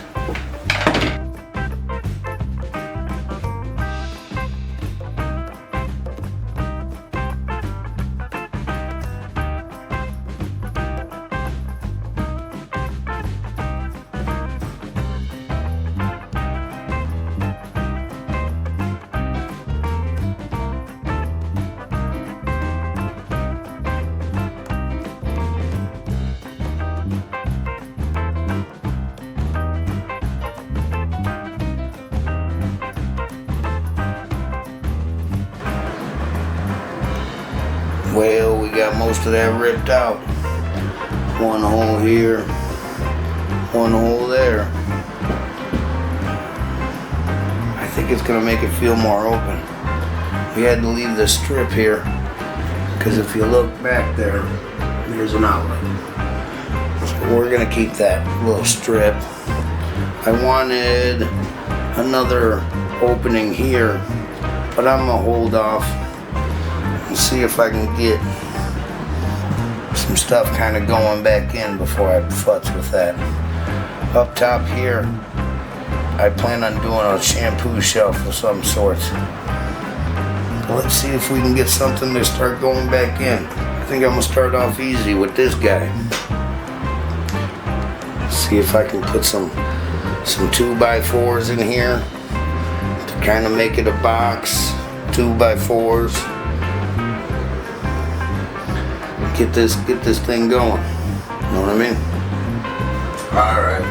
Well, we got most of that ripped out. 1 hole here, 1 hole there. I think it's gonna make it feel more open. We had to leave the strip here because if you look back there, there's an outlet. So we're gonna keep that little strip. I wanted another opening here, but I'm gonna hold off and see if I can get some stuff kind of going back in before I futz with that. Up top here, I plan on doing a shampoo shelf of some sorts. So let's see if we can get something to start going back in. I think I'm gonna start off easy with this guy. See if I can put some 2x4s in here to Trying to make it a box, 2x4s. Get this thing going. You know what I mean? Alright.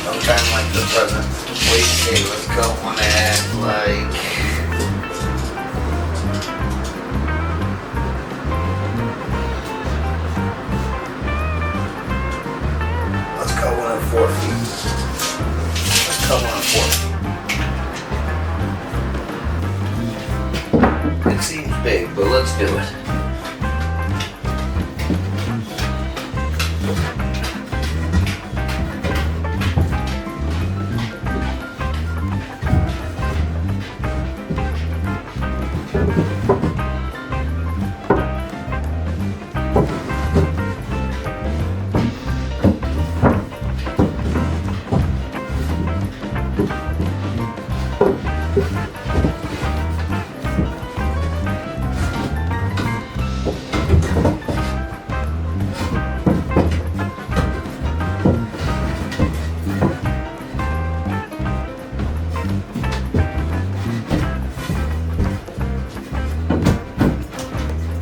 Sometime like the present. Wait, hey, let's go on at like let's go on at 4 feet. Let's go on at 4 feet. It seems big, but let's do it.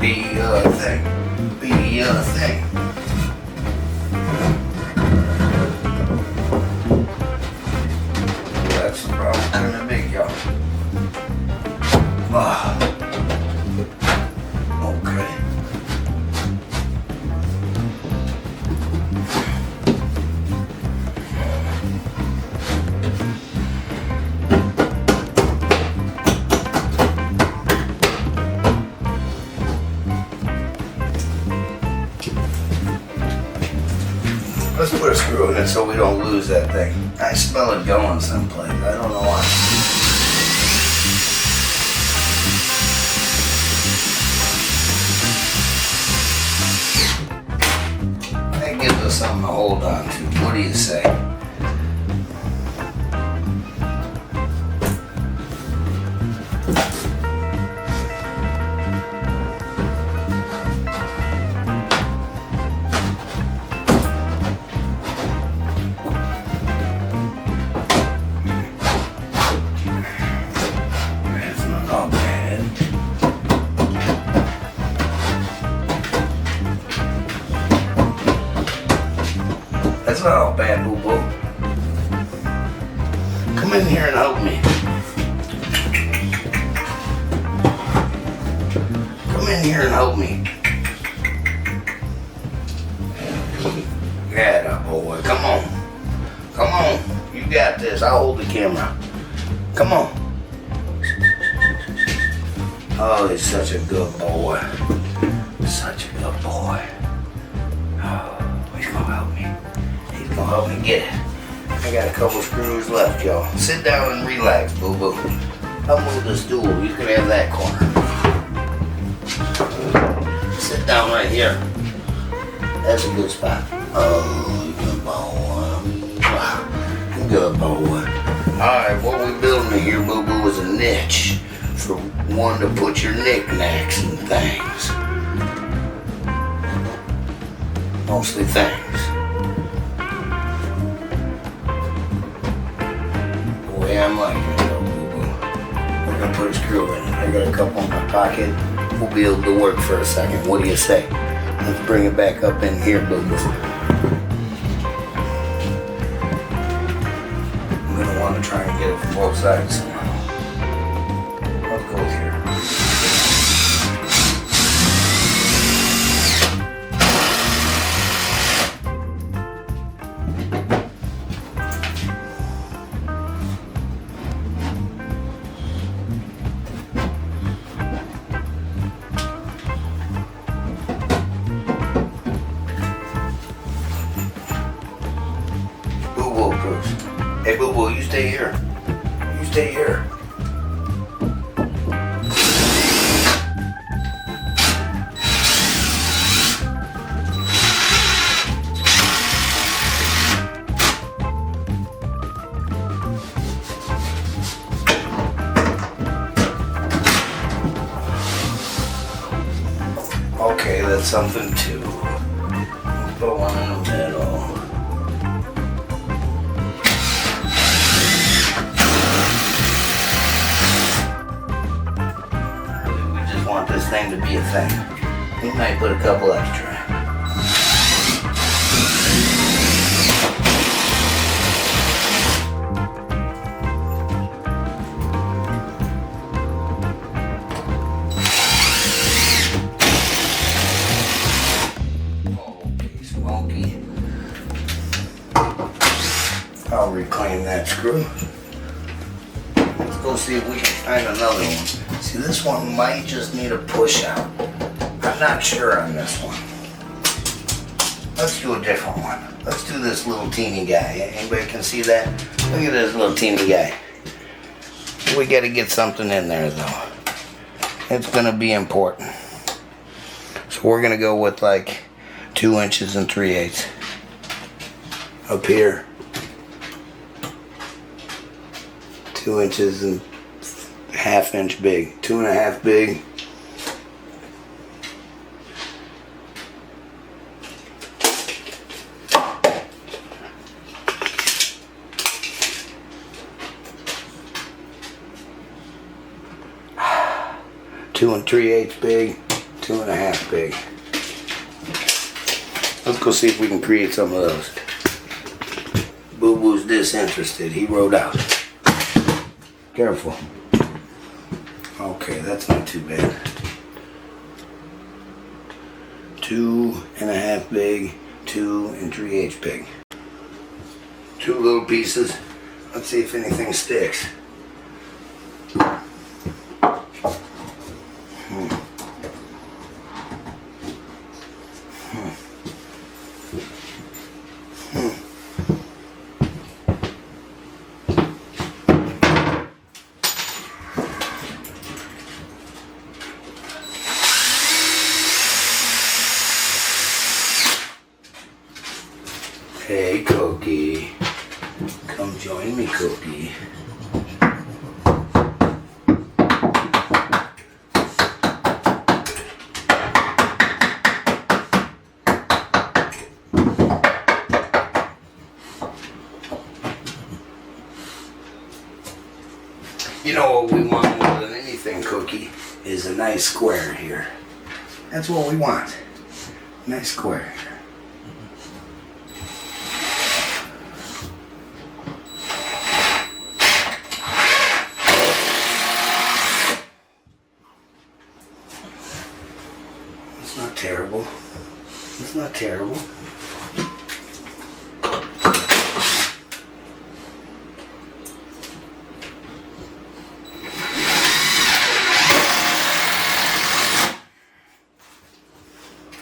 Be the other thing. That's the problem. Kind of big, y'all. Okay. Let's put a screw in it so we don't lose that thing. I smell it going someplace. I don't know why. That gives us something to hold on to. What do you say? That's not all bad, boo-boo. Come in here and help me. Come in here and help me. Yeah, boy. Come on. Come on. You got this. I'll hold the camera. Come on. Oh, he's such a good boy. Such a good boy. Oh, he's gonna help me. He's gonna help me get it. I got a couple screws left, y'all. Sit down and relax, boo-boo. I'll move the stool. You can have that corner. Sit down right here. That's a good spot. Oh, good boy. Good boy. Alright, what we building here, boo-boo, is a niche for one to put your knickknacks and things. Mostly things. The way I'm liking it, though, boo-boo. We're gonna put a screw in it. I got a couple in my pocket. We'll be able to work for a second. What do you say? Let's bring it back up in here, boo-boo. I'm gonna want to try and get it from both sides somehow. Let's go here. Hey, boo-boo, you stay here. You stay here. Okay, that's something too. Put one in the middle. thing to be a thing. We might put a couple extra in. Okay, smoky. I'll reclaim that screw. Let's go see if we can find another one. See, this one might just need a push out. I'm not sure on this one. Let's do a different one. Let's do this little teeny guy. Anybody can see that? Look at this little teeny guy. We gotta get something in there though. It's gonna be important. So we're gonna go with like 2 inches and 3/8 up here. 2 inches and 1/2 inch big. 2.5 big. Two and 3/8 big, 2.5 big. Let's go see if we can create some of those. Boo Boo's disinterested. He rode out. Careful. Okay, that's not too bad. 2.5 big, 2 and 3/8 big. 2 little pieces. Let's see if anything sticks. Hey, Cookie. Come join me, Cookie. You know what we want more than anything, Cookie, is a nice square here. That's what we want. Nice square. It's not terrible. It's not terrible.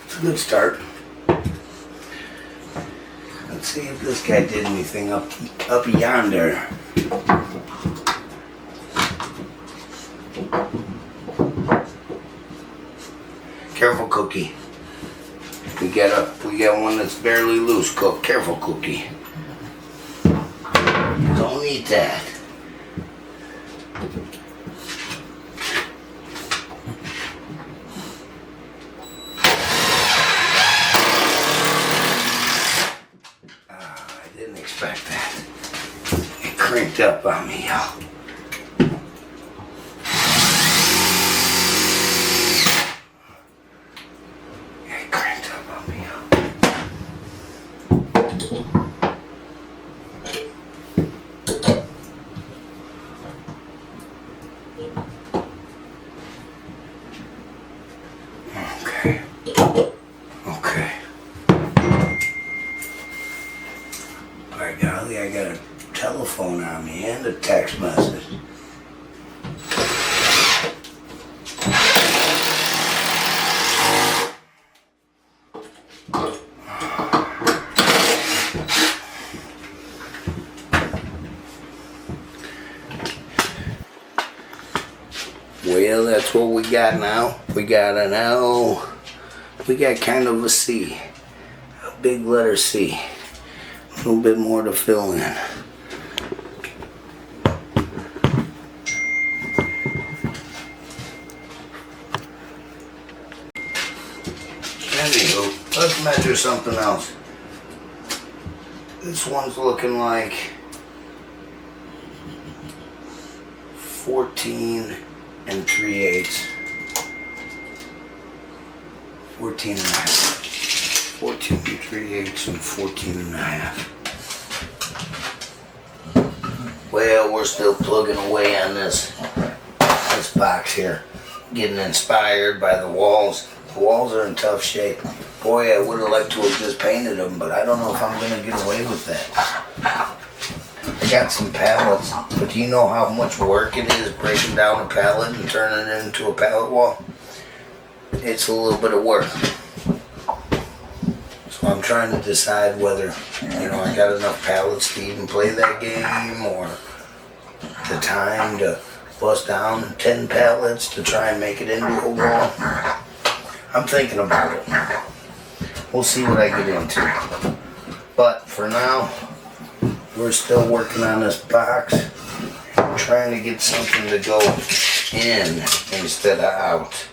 It's a good start. Let's see if this guy did anything up yonder. Careful, Cookie. We got one that's barely loose, Cook. Careful, Cookie. Don't eat that. I didn't expect that. It cranked up on me, y'all. Okay. By golly, I got a telephone on me and a text message. Well, that's what we got now. We got an L. We got kind of a C. A big letter C. A little bit more to fill in. Anywho, let's measure something else. This one's looking like 14 and 3/8. 14 and a half. 14 and 3/8 and 14 and a half. Well, we're still plugging away on this box here. Getting inspired by the walls. The walls are in tough shape. Boy, I would have liked to have just painted them, but I don't know if I'm going to get away with that. I got some pallets, but do you know how much work it is breaking down a pallet and turning it into a pallet wall? It's a little bit of work. So I'm trying to decide whether, I got enough pallets to even play that game, or the time to bust down 10 pallets to try and make it into a wall. I'm thinking about it. We'll see what I get into. But for now, we're still working on this box, trying to get something to go in instead of out.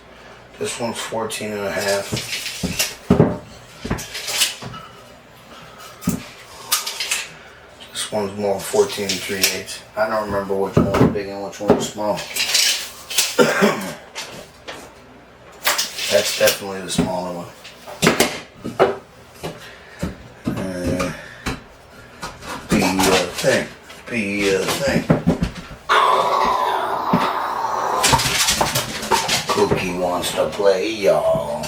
This one's 14 and a half. This one's more 14 and 3/8. I don't remember which one was big and which one was small. That's definitely the smaller one. Be a thing. Cookie wants to play, y'all.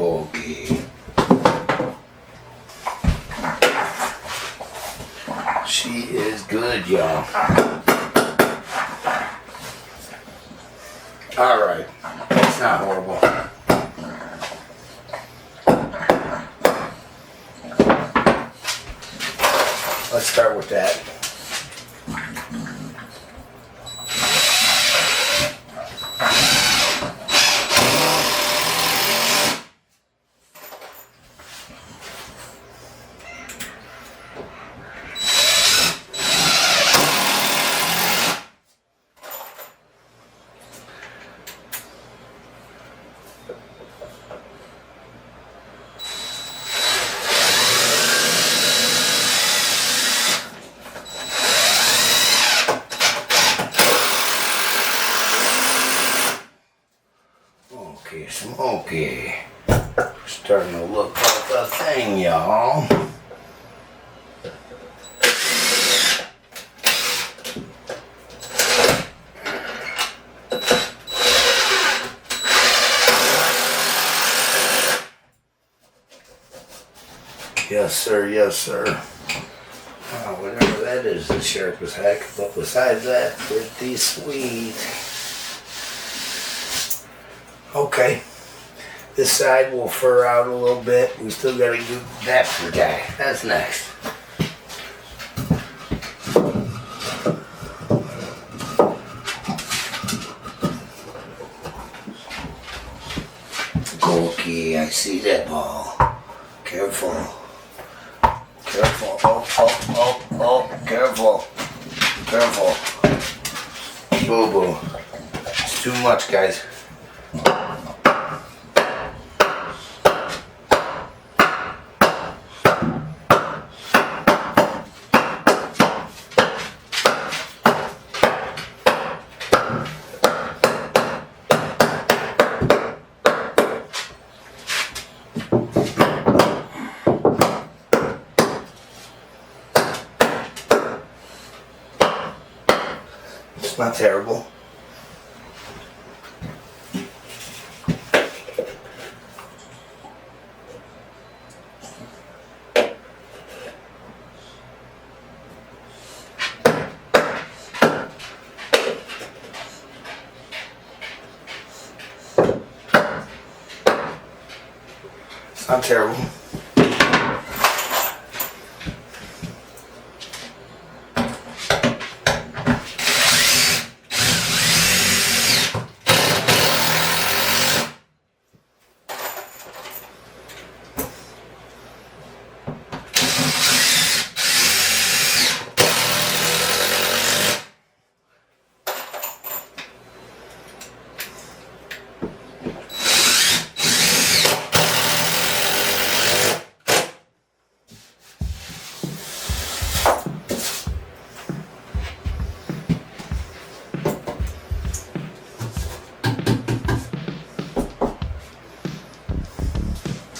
Okay. She is good, y'all. Alright. It's not horrible. Let's start with that. Smoky. Starting to look like a thing, y'all. Yes, sir. Yes, sir. Whatever that is, the sharpest heck. But besides that, pretty sweet. Okay, this side will fur out a little bit. We still gotta do that for guy. That's next. Okay, I see that ball. Careful. Careful. Oh, careful. Careful. Boo-boo. It's too much, guys. It's not terrible. It's not terrible.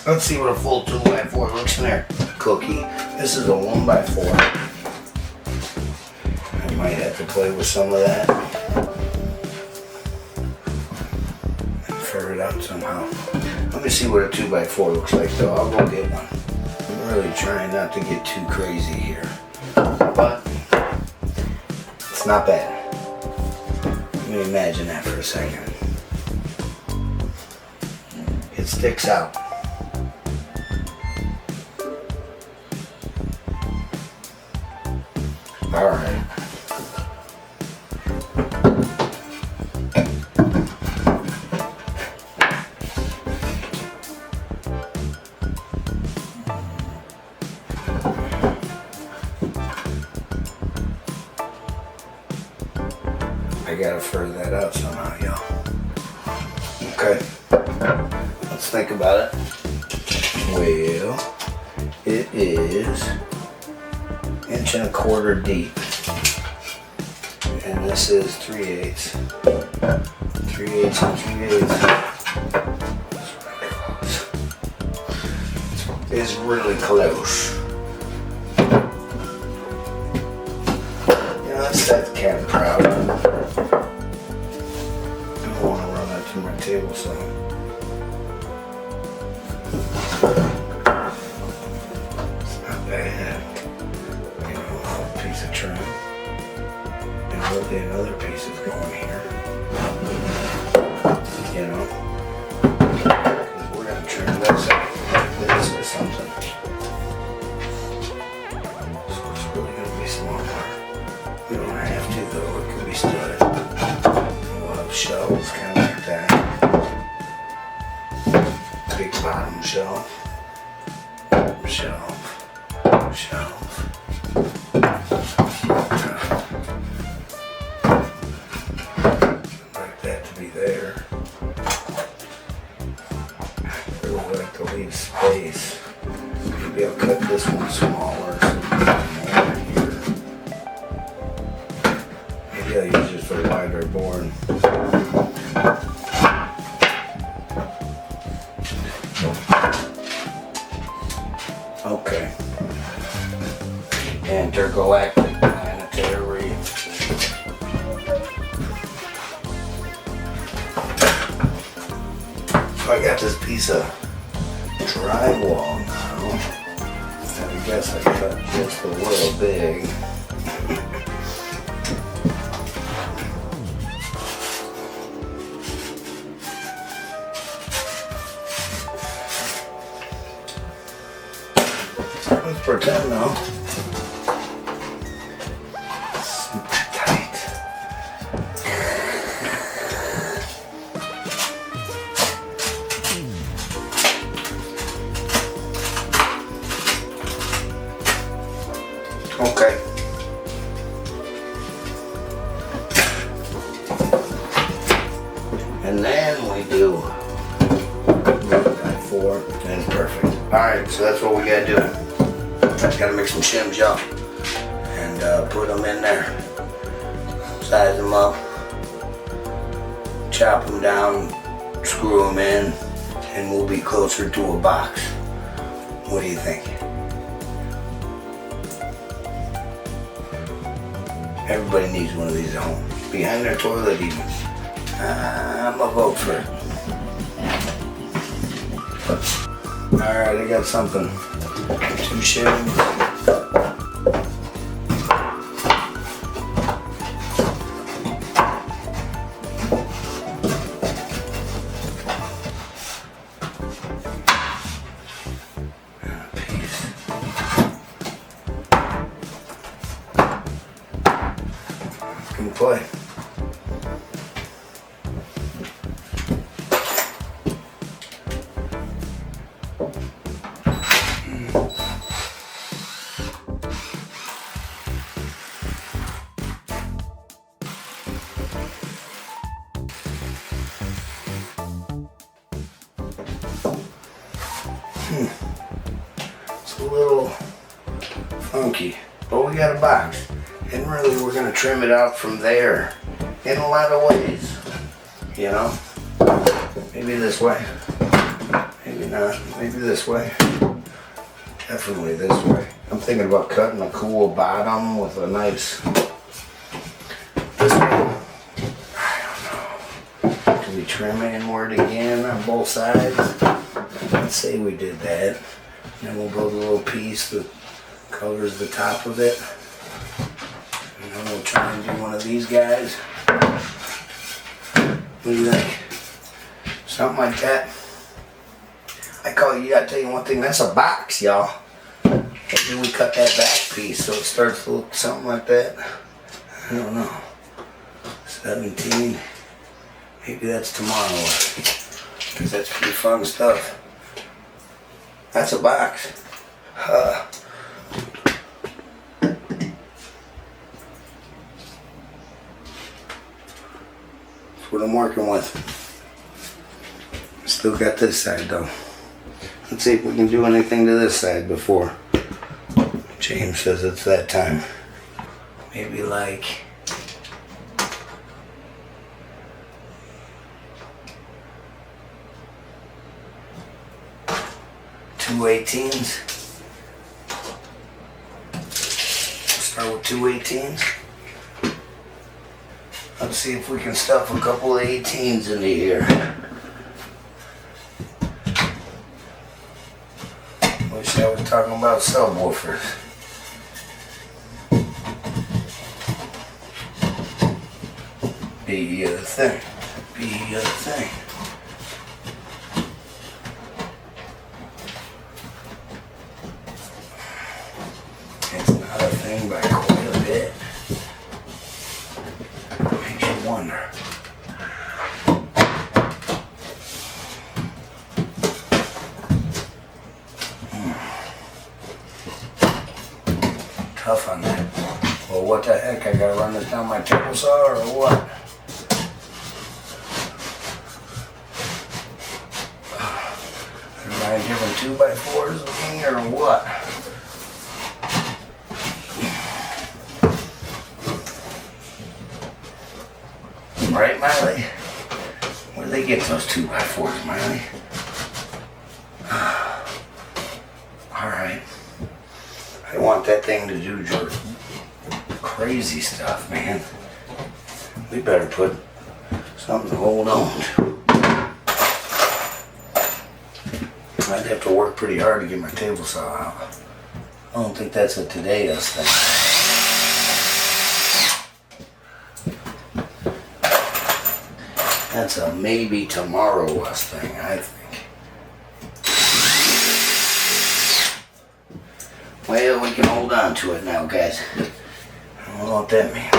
Let's see what a full 2x4 looks in there. Cookie. This is a 1x4. I might have to play with some of that. And figure it out somehow. Let me see what a 2x4 looks like though. I'll go get one. I'm really trying not to get too crazy here. But it's not bad. Let me imagine that for a second. It sticks out. All right. I gotta further that out somehow, y'all. Okay. Let's think about it. Well, it is 1.25 inches deep. And this is 3/8. 3/8 and 3/8. It's really close. You know, that's that cat proud. I don't want to run that through my table saw. It's not bad. You know, a piece of trim. And hopefully another piece is going here. You know? Because we're going to trim this up like this or something. So it's really going to be smaller. We don't have to though, it could be studded. We'll have shelves kind of like that. Big bottom shelf. Shelf. Shelf. Like that to be there. I really like to leave space. Maybe I'll cut this one smaller so we can more here. Maybe I'll use just a wider board. Okay. Intergalactic planetary. So I got this piece of drywall now. And I guess I cut just a little big. Let's pretend though. Tight. Okay. And then we do 4 and perfect. Alright, so that's what we gotta do. Gotta make some shims, y'all, and put them in there, size them up, chop them down, screw them in, and we'll be closer to a box. What do you think? Everybody needs one of these at home, behind their toilet even. I'm a vote for it. Alright, I got something. 2 shims. And a piece. Can play. It's a little funky, but we got a box. And really we're gonna trim it out from there in a lot of ways. You know? Maybe this way. Maybe not. Maybe this way. Definitely this way. I'm thinking about cutting a cool bottom with a nice... This way. I don't know. Can we trim inward again on both sides? Let's say we did that. And then we'll build a little piece that covers the top of it. And then we'll try and do one of these guys. What do you think? Something like that. I gotta tell you one thing, that's a box, y'all. Maybe we cut that back piece so it starts to look something like that. I don't know. 17. Maybe that's tomorrow. Because that's pretty fun stuff. That's a box. That's what I'm working with. Still got this side though. Let's see if we can do anything to this side before James says it's that time. Maybe like two 18s. Start with two 18s. Let's see if we can stuff a couple of 18s into here. Wish I was talking about subwoofers. Be the thing. Be the thing. It's not a thing by quite a bit. Makes you wonder. Tough on that. Well, what the heck? I gotta run this down my table saw or what? Am I giving 2x4s with me or what? Right, Miley? Where do they get those 2x4s, Miley? Alright. I want that thing to do crazy stuff, man. We better put something to hold on to. I'd have to work pretty hard to get my table saw out. I don't think that's a today us thing. That's a maybe tomorrow us thing, I think. Well, we can hold on to it now, guys. I don't know what that means.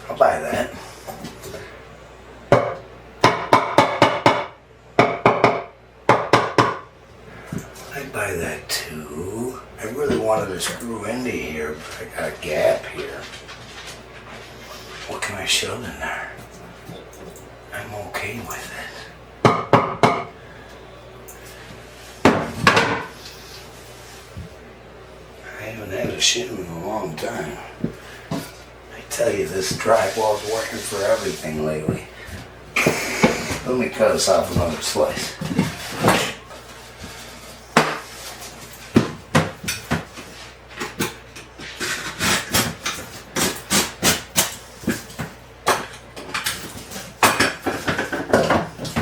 I'll buy that. I'd buy that too. I really wanted to screw into here, but I got a gap here. What can I shove in there? I'm okay with it. I haven't had a shim in a long time. I tell you, this drywall's working for everything lately. Let me cut us off another slice.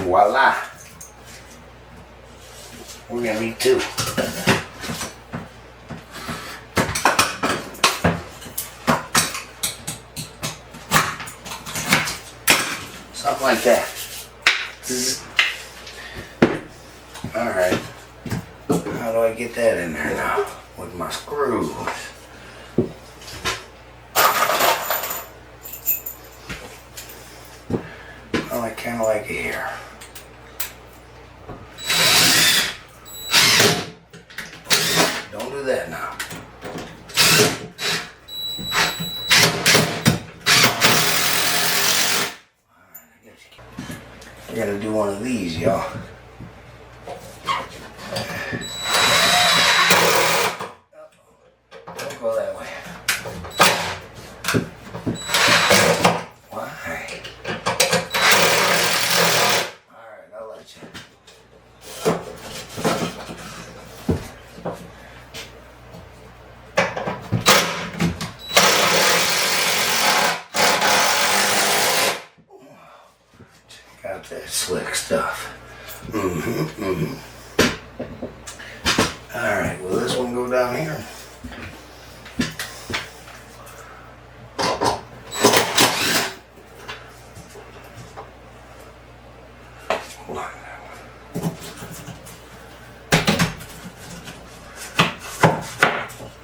Voila! We're gonna need two. Something like that. Alright. How do I get that in there now? With my screws. like it here. Don't do that now. We're gonna do one of these, y'all. Don't go that way. Why? Alright, I'll let you. Got that slick stuff. Alright, will this one go down here? Hold on.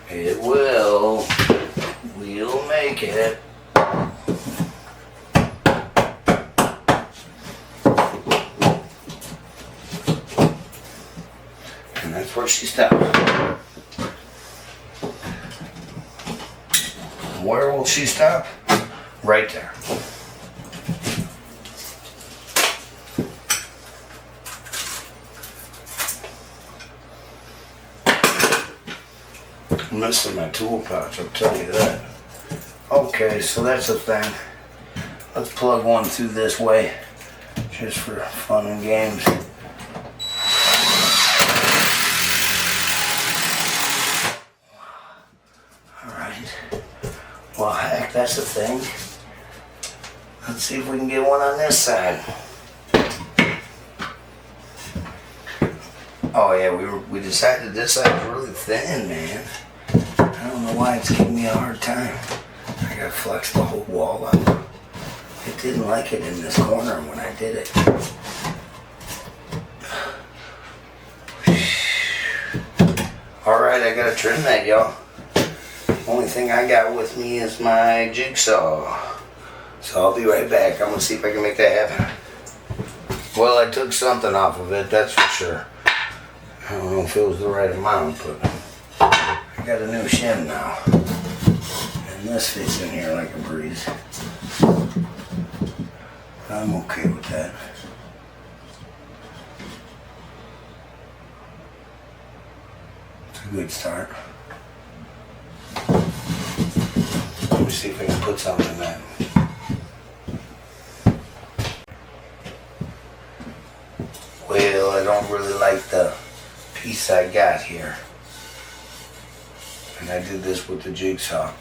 It will. We'll make it. And that's where she stopped. Where will she stop? Right there. I'm missing my tool pouch, I'll tell you that. Okay, so that's the thing. Let's plug one through this way, just for fun and games. Alright. Well, heck, that's the thing. Let's see if we can get one on this side. Oh yeah, we decided this side's really thin, man. I don't know why it's giving me a hard time. I gotta flex the whole wall up. It didn't like it in this corner when I did it. Alright, I gotta trim that, y'all. Only thing I got with me is my jigsaw. So I'll be right back. I'm gonna see if I can make that happen. Well, I took something off of it, that's for sure. I don't know if it was the right amount, but I got a new shim now. And this fits in here like a breeze. I'm okay with that. It's a good start. Let me see if I can put something in that. Well, I don't really like the piece I got here. And I did this with the jigsaw.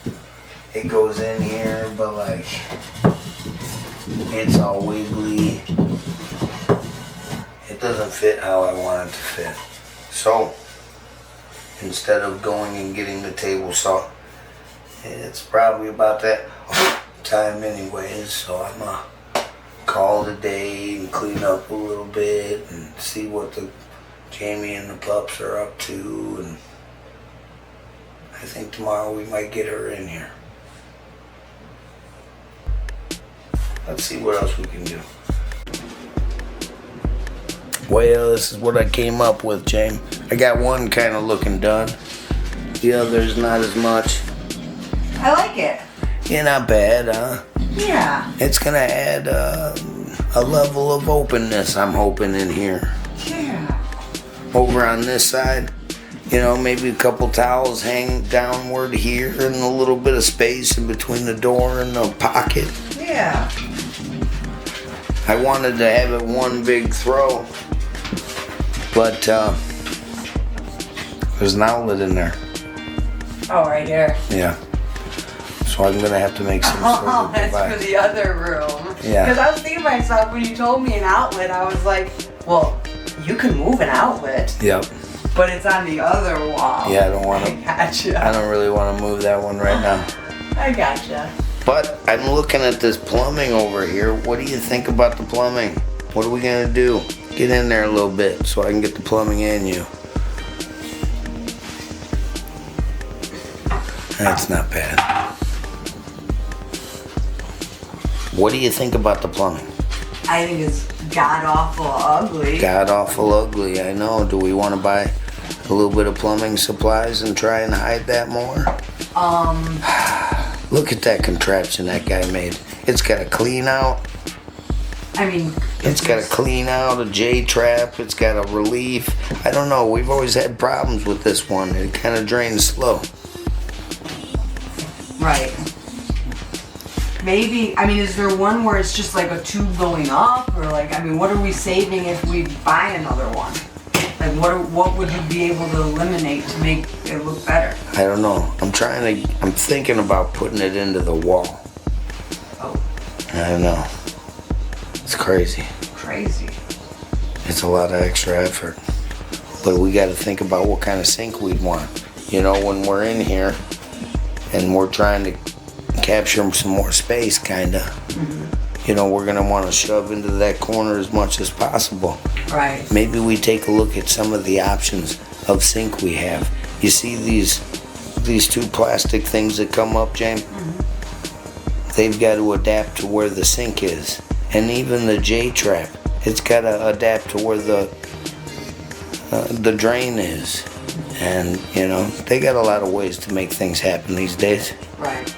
It goes in here, but like, it's all wiggly. It doesn't fit how I want it to fit. So, instead of going and getting the table saw, it's probably about that time anyways, so I'm gonna call it a day and clean up a little bit and see what the Jamie and the pups are up to, and I think tomorrow we might get her in here. Let's see what else we can do. Well, this is what I came up with, Jamie. I got one kind of looking done. The other's not as much. I like it. Yeah, not bad, huh? Yeah. It's gonna add a level of openness, I'm hoping, in here. Yeah. Over on this side, you know, maybe a couple towels hang downward here and a little bit of space in between the door and the pocket. Yeah. I wanted to have it one big throw, but there's an outlet in there. Oh, right here. Yeah. So I'm gonna have to make some sort of that's device. for the other room. Yeah. Because I was thinking to myself, when you told me an outlet, I was like, well, you can move an outlet, Yep. but it's on the other wall. Yeah, I don't want I to. gotcha. I don't really want to move that one right now. I gotcha. But I'm looking at this plumbing over here. What do you think about the plumbing? What are we gonna do? Get in there a little bit so I can get the plumbing in you. That's not bad. What do you think about the plumbing? I think it's god awful ugly. God awful ugly, I know. Do we want to buy a little bit of plumbing supplies and try and hide that more? Look at that contraption that guy made. It's got a clean out. I mean, It's got a clean out, a J-trap. It's got a relief. I don't know. We've always had problems with this one. It kind of drains slow. right. Maybe, I mean, is there one where it's just like a tube going up? Or like, I mean, what are we saving if we buy another one? Like, what would you be able to eliminate to make it look better? I don't know. I'm thinking about putting it into the wall. Oh, I don't know. It's crazy. crazy. It's a lot of extra effort. But we got to think about what kind of sink we'd want. You know, when we're in here and we're trying to capture some more space, kind of. You know, we're going to want to shove into that corner as much as possible. Right. Maybe we take a look at some of the options of sink we have. You see these two plastic things that come up, James? They've got to adapt to where the sink is. And even the J-trap, it's got to adapt to where the drain is. And, you know, they got a lot of ways to make things happen these days. Right.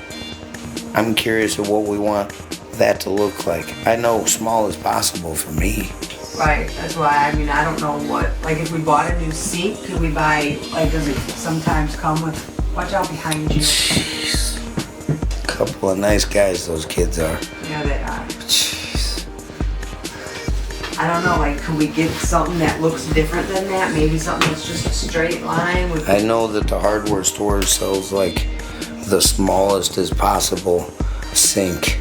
I'm curious of what we want that to look like. I know small as possible for me. Right. That's why, I mean, I don't know what, like if we bought a new sink, could we buy, like, does it sometimes come with, watch out behind you. Jeez. Couple of nice guys those kids are. Yeah, they are. Jeez. I don't know, like, could we get something that looks different than that? Maybe something that's just a straight line with... I know that the hardware store sells like the smallest as possible sink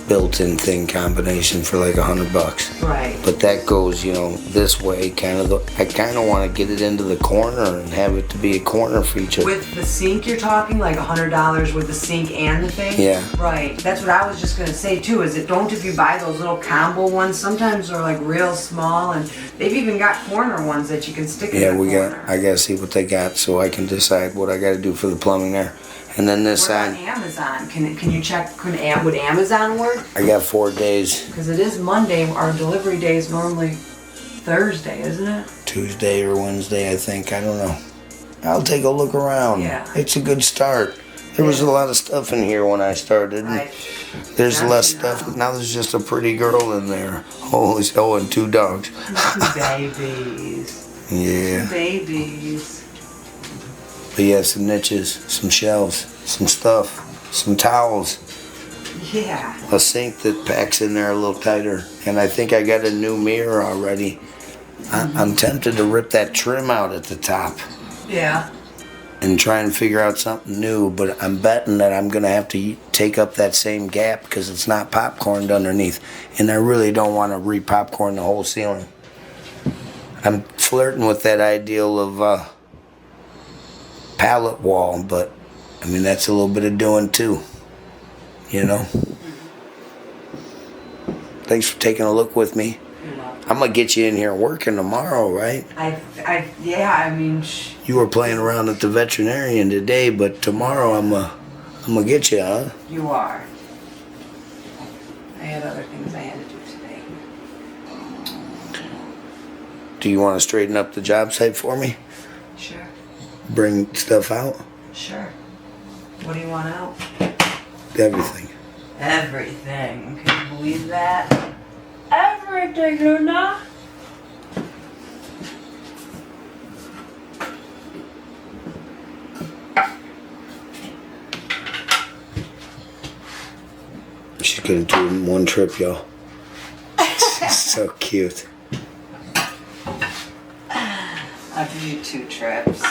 built-in thing combination for like $100. Right. But that goes, you know, this way, kind of. I kind of want to get it into the corner and have it to be a corner feature. With the sink you're talking, like $100 with the sink and the thing? Yeah. Right. That's what I was just gonna say too, is it don't if you buy those little combo ones, sometimes they're like real small and they've even got corner ones that you can stick in the corner. I gotta see what they got so I can decide what I gotta do for the plumbing there. And then this What about side, Amazon? Can you check, would Amazon work? I got 4 days. Because it is Monday, our delivery day is normally Thursday, isn't it? Tuesday or Wednesday, I think. I don't know. I'll take a look around. Yeah. It's a good start. There was a lot of stuff in here when I started. Right. There's Now less you stuff. know. Now there's just a pretty girl in there. Holy oh, and 2 dogs. Babies. Yeah. Babies. But yeah, some niches, some shelves, some stuff, some towels, Yeah. a sink that packs in there a little tighter. And I think I got a new mirror already. I'm tempted to rip that trim out at the top Yeah. and try and figure out something new, but I'm betting that I'm gonna have to take up that same gap because it's not popcorned underneath, and I really don't want to re-popcorn the whole ceiling. I'm flirting with that ideal of pallet wall, but I mean that's a little bit of doing too, you know. Thanks for taking a look with me. I'm gonna get you in here working tomorrow, right? Yeah, I mean, You were playing around at the veterinarian today, but tomorrow I'm gonna get you, huh? you are. I had other things I had to do today. Do you want to straighten up the job site for me? Sure. Bring stuff out? Sure. What do you want out? Everything. Everything. Can you believe that? Everything, Luna. She's gonna do it in one trip, y'all. She's so cute. I'll give you 2 trips.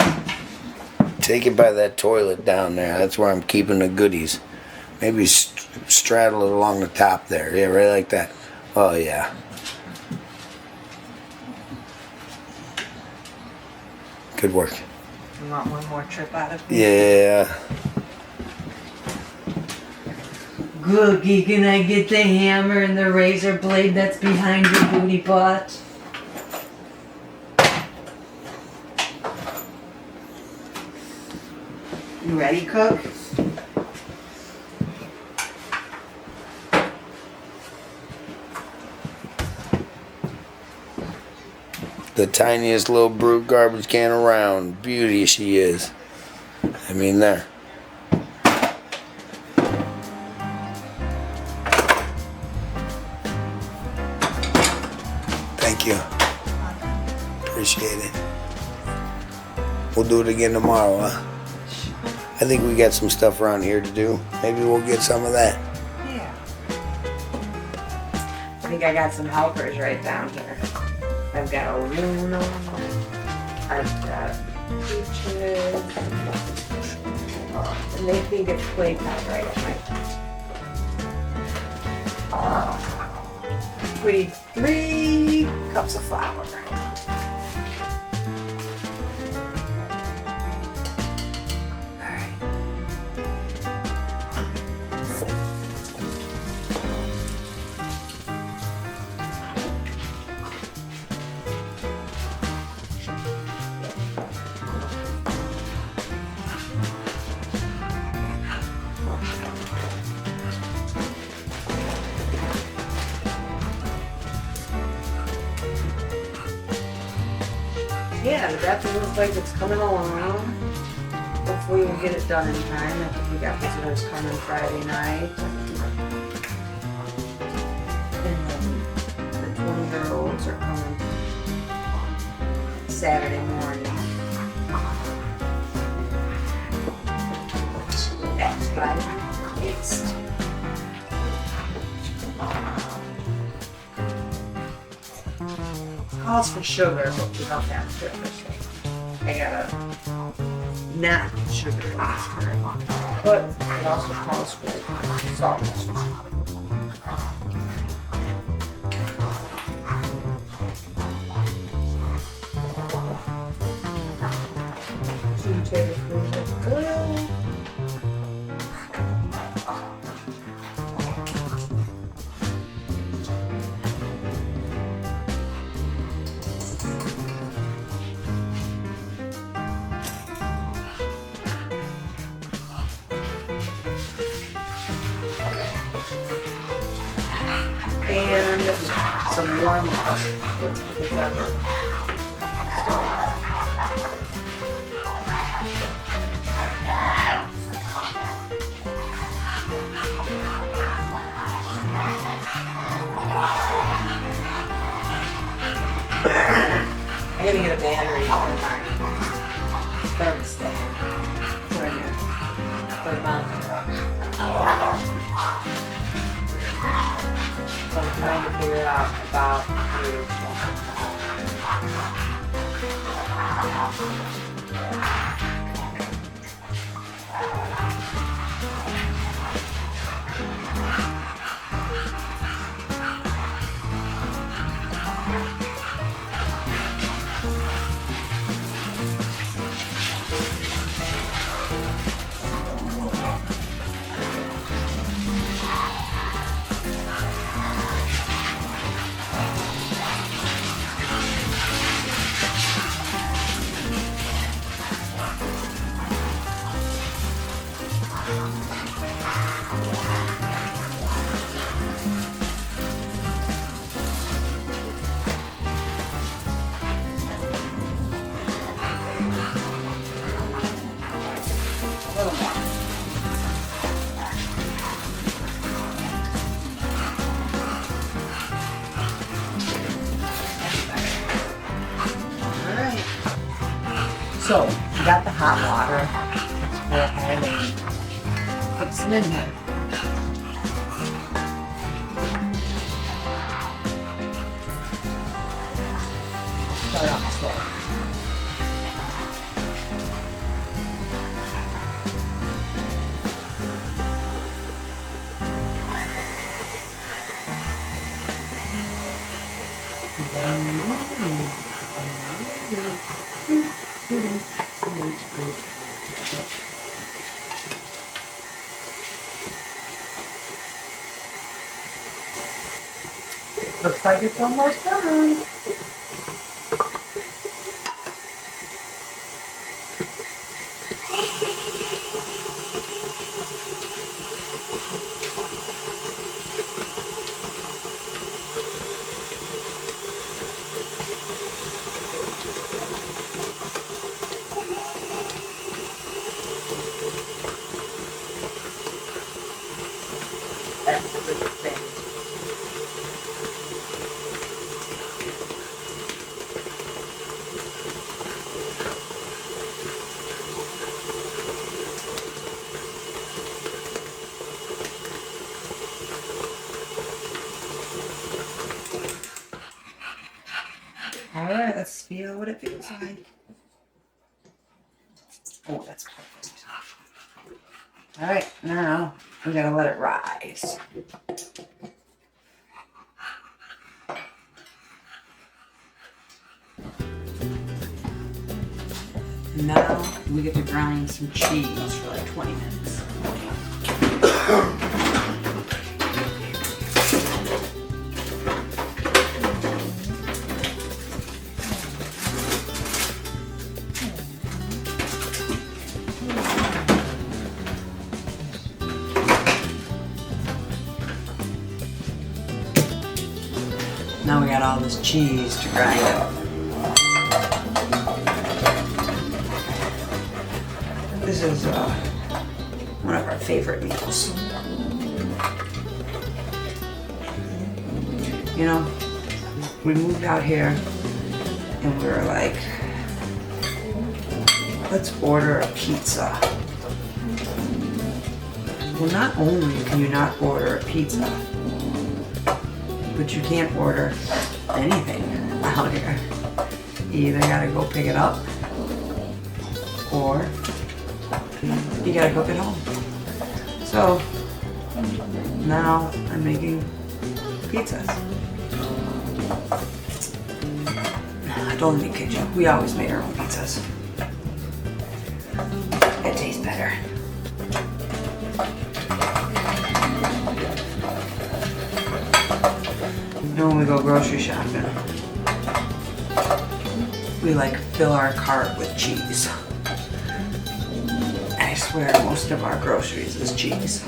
Take it by that toilet down there. That's where I'm keeping the goodies. Maybe straddle it along the top there. Yeah, right like that. Oh, yeah. Good work. You want one more trip out of me? Yeah. Googie, can I get the hammer and the razor blade that's behind your booty butt? You ready, Cook? The tiniest little brute garbage can around. Beauty she is. I mean, there. Thank you. Appreciate it. We'll do it again tomorrow, huh? I think we got some stuff around here to do. Maybe we'll get some of that. Yeah. I think I got some helpers right down here. I've got a Luna. I've got peaches. And they think it's playtime right at night. We need 3 cups of flour. Yeah, the bathroom looks like it's coming along. Hopefully we'll get it done in time. I think we got visitors coming Friday night. And then the 20-year-olds are coming Saturday morning. That's right. It's calls for sugar, but we don't have sugar, so I gotta not put sugar in this curry. But it also calls for salt. Two tablespoons of oil. And some warm water. I gotta get a battery for my thermostat. Right here. For the mountain. So I'm trying to figure out about So, we got the hot water. Let's go ahead and put some in here. Start off slow. Looks like it's almost done. Alright, let's feel what it feels like. Oh, that's perfect. Alright, now we gotta let it rise. Now we get to grind some cheese for like 20 minutes. Now we got all this cheese to grind up. This is one of our favorite meals. You know, we moved out here and we were like, let's order a pizza. Well, not only can you not order a pizza, but you can't order anything out here. You either gotta go pick it up or you gotta cook at home. So now I'm making pizzas. I don't even kid you. We always made our own pizzas. It tastes better. You know, when we go grocery shopping, we like fill our cart with cheese. I swear most of our groceries is cheese.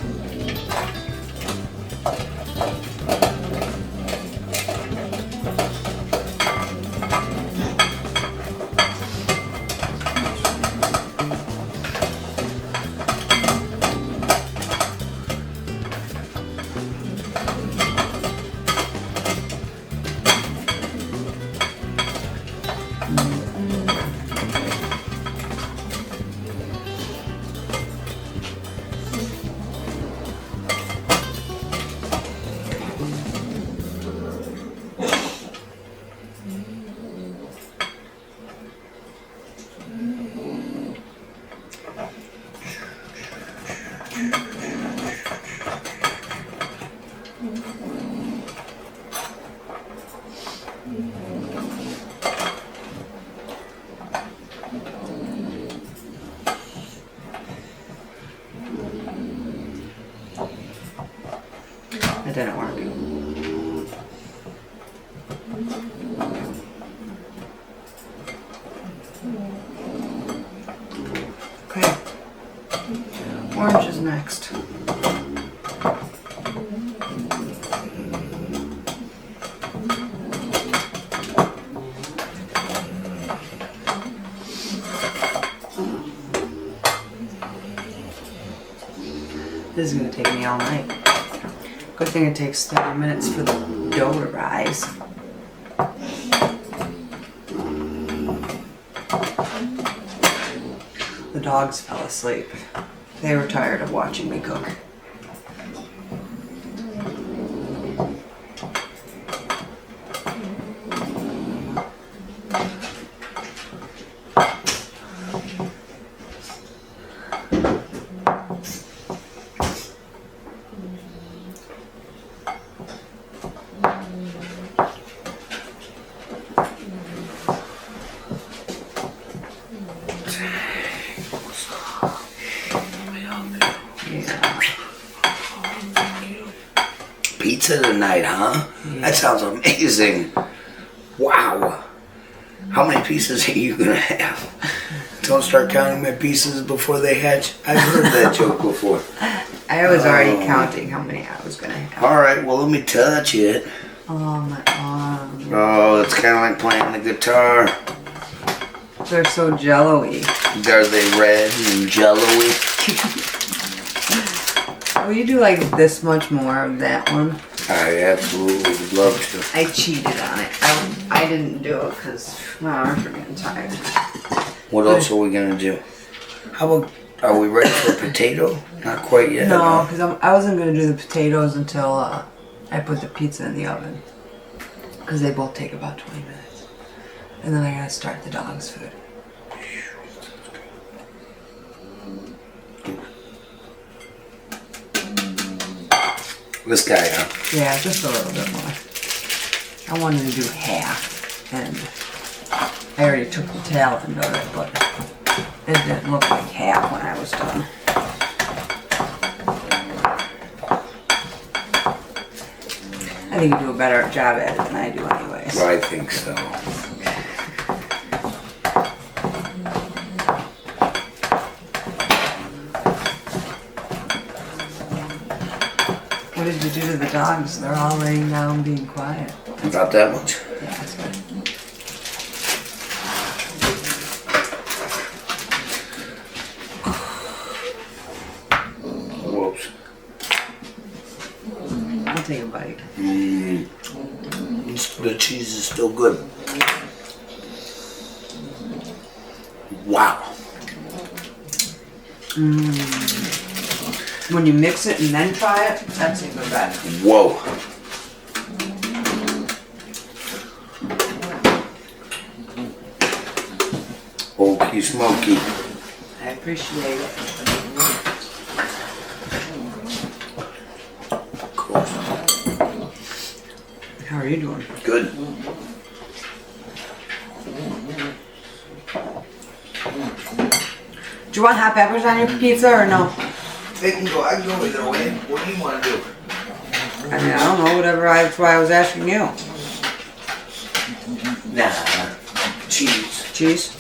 It didn't work. Okay. Orange is next. This is gonna take me all night. Good thing it takes 30 minutes for the dough to rise. The dogs fell asleep. They were tired of watching me cook. Pizza tonight, huh? Yeah. That sounds amazing. Wow. How many pieces are you gonna have? Don't start counting my pieces before they hatch. I've heard that joke before. I was already counting how many I was gonna have. Alright, well let me touch it. Oh, my arm. Oh, it's kind of like playing the guitar. They're so jello-y. Are they red and jello-y? Will you do like this much more of that one? I absolutely would love to. I cheated on it. I didn't do it because my arms are getting tired. What else are we gonna do? How about, are we ready for a potato? Not quite yet. No, because I wasn't going to do the potatoes until I put the pizza in the oven. Because they both take about 20 minutes. And then I gotta start the dog's food. This guy, huh? Yeah, just a little bit more. I wanted to do half, and I already took the tail end of it, but it didn't look like half when I was done. I think you do a better job at it than I do anyways. Well, I think so. What did you do to the dogs? They're all laying down being quiet. About that much. Yeah, that's good. Whoops. I'll take a bite. The cheese is still good. Wow. When you mix it and then try it, that's even better. Whoa. Okey smoky. I appreciate it. Cool. How are you doing? Good. Do you want hot peppers on your pizza or no? They can go. I can go either way. What do you want to do? I mean, I don't know, whatever. That's why I was asking you. Nah. Cheese. Cheese?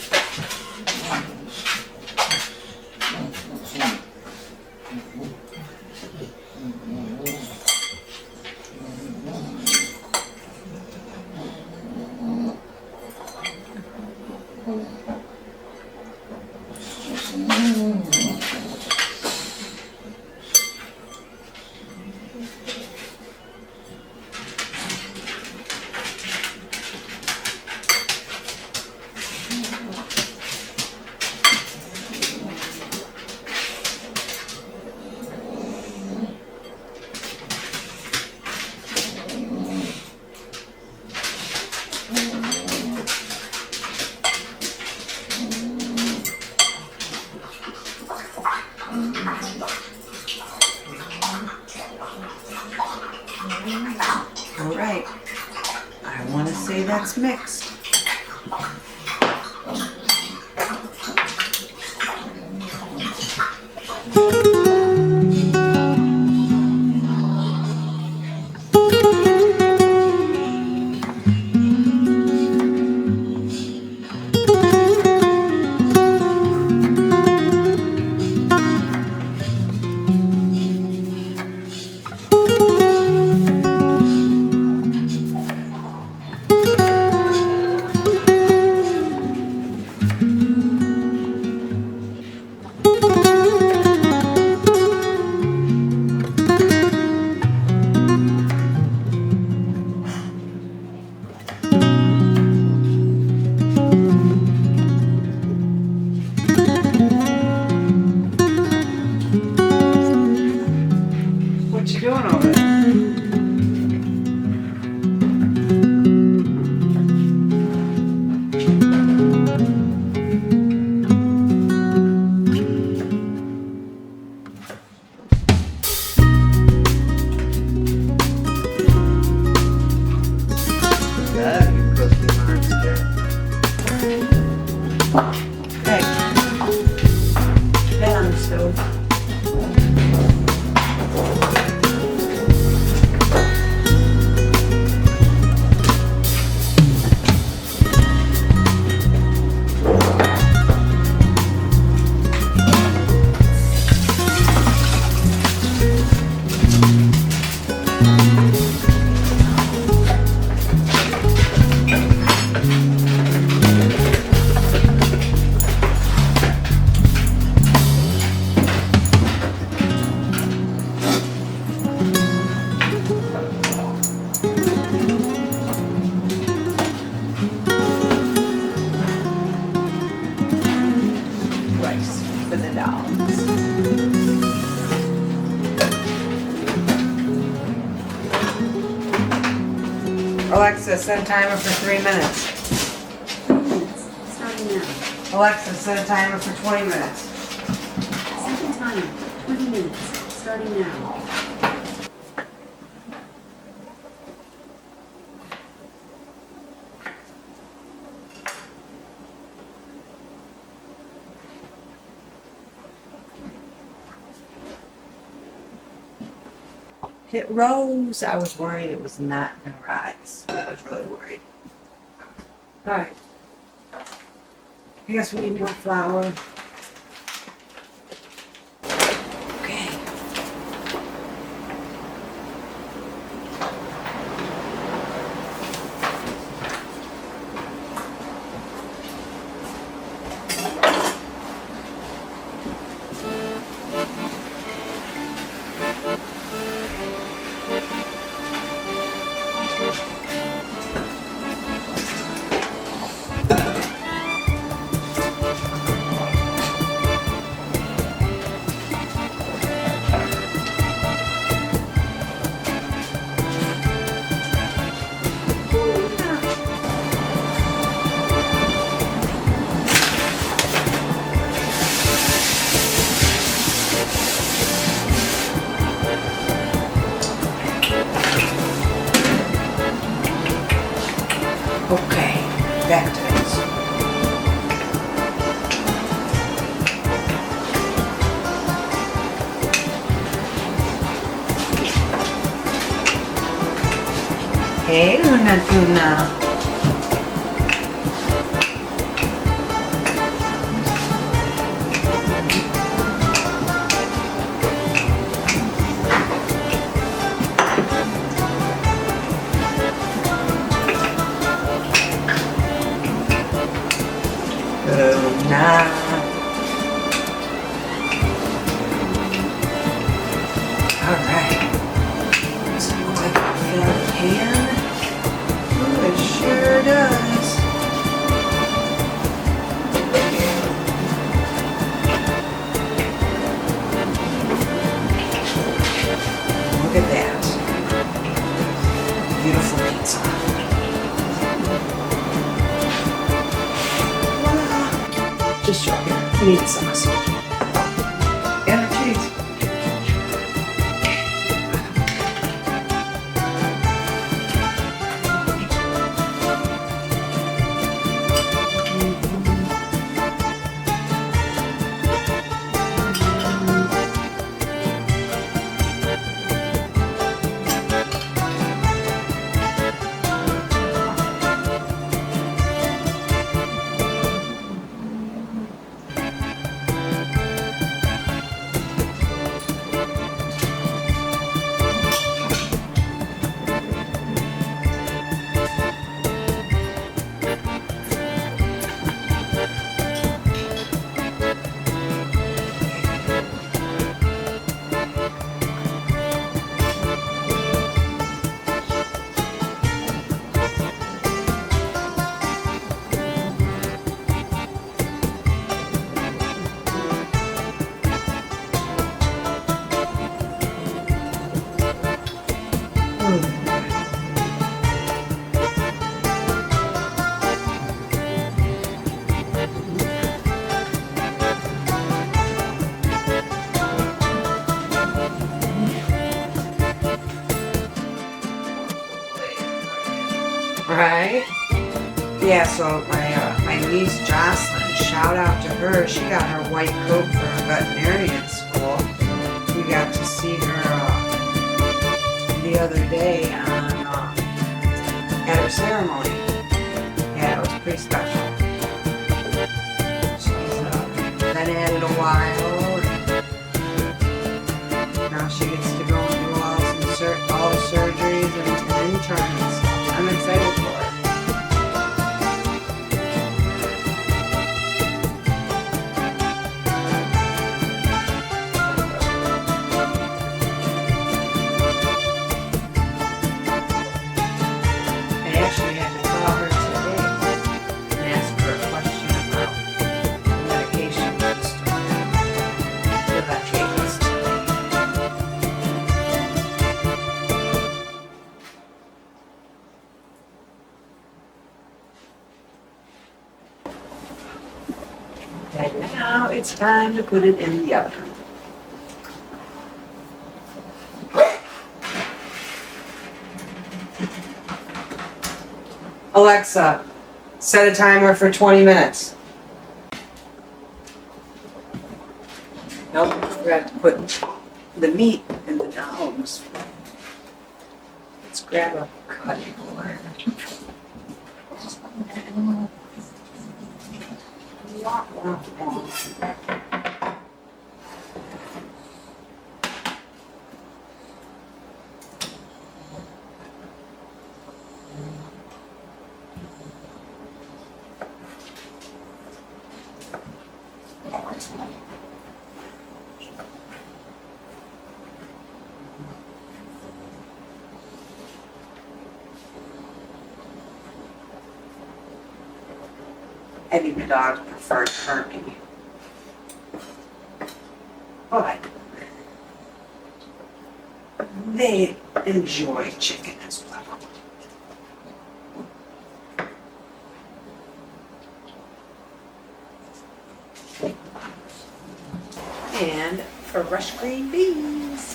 All right. I want to say that's mixed. What you doing over there? You cookie monster. Hey, get on the stove. Rice for the dogs. Alexa, set timer for 3 minutes. Starting now. Alexa, set a timer for 20 minutes. Second time. 20 minutes. Starting now. It rose. I was worried it was not going to rise. I was really worried. All right. I guess we need more flour. Okay. Okay, back to this. Hey, Una Tuna. Una. All right. Does it look like a real pan? Ooh, it sure does. Look at that. Beautiful pizza. Voila. Just show here. We need the sauce. And the cheese. Right? Yeah, so my niece Jocelyn, shout out to her. She got her white coat for her veterinarian school. We got to see her the other day at her ceremony. Yeah, it was pretty special. She's been at it a while. And now she gets to go and do all the surgeries and interns. I'm excited for it. I actually had to call her today and ask her a question about the medication register. The vet gave us today. And now it's time to put it in the oven. Alexa, set a timer for 20 minutes. Nope, we have to put the meat in the dogs. Let's grab a cutting board. I think the dogs prefer turkey. But they enjoy chicken as well. And fresh green beans.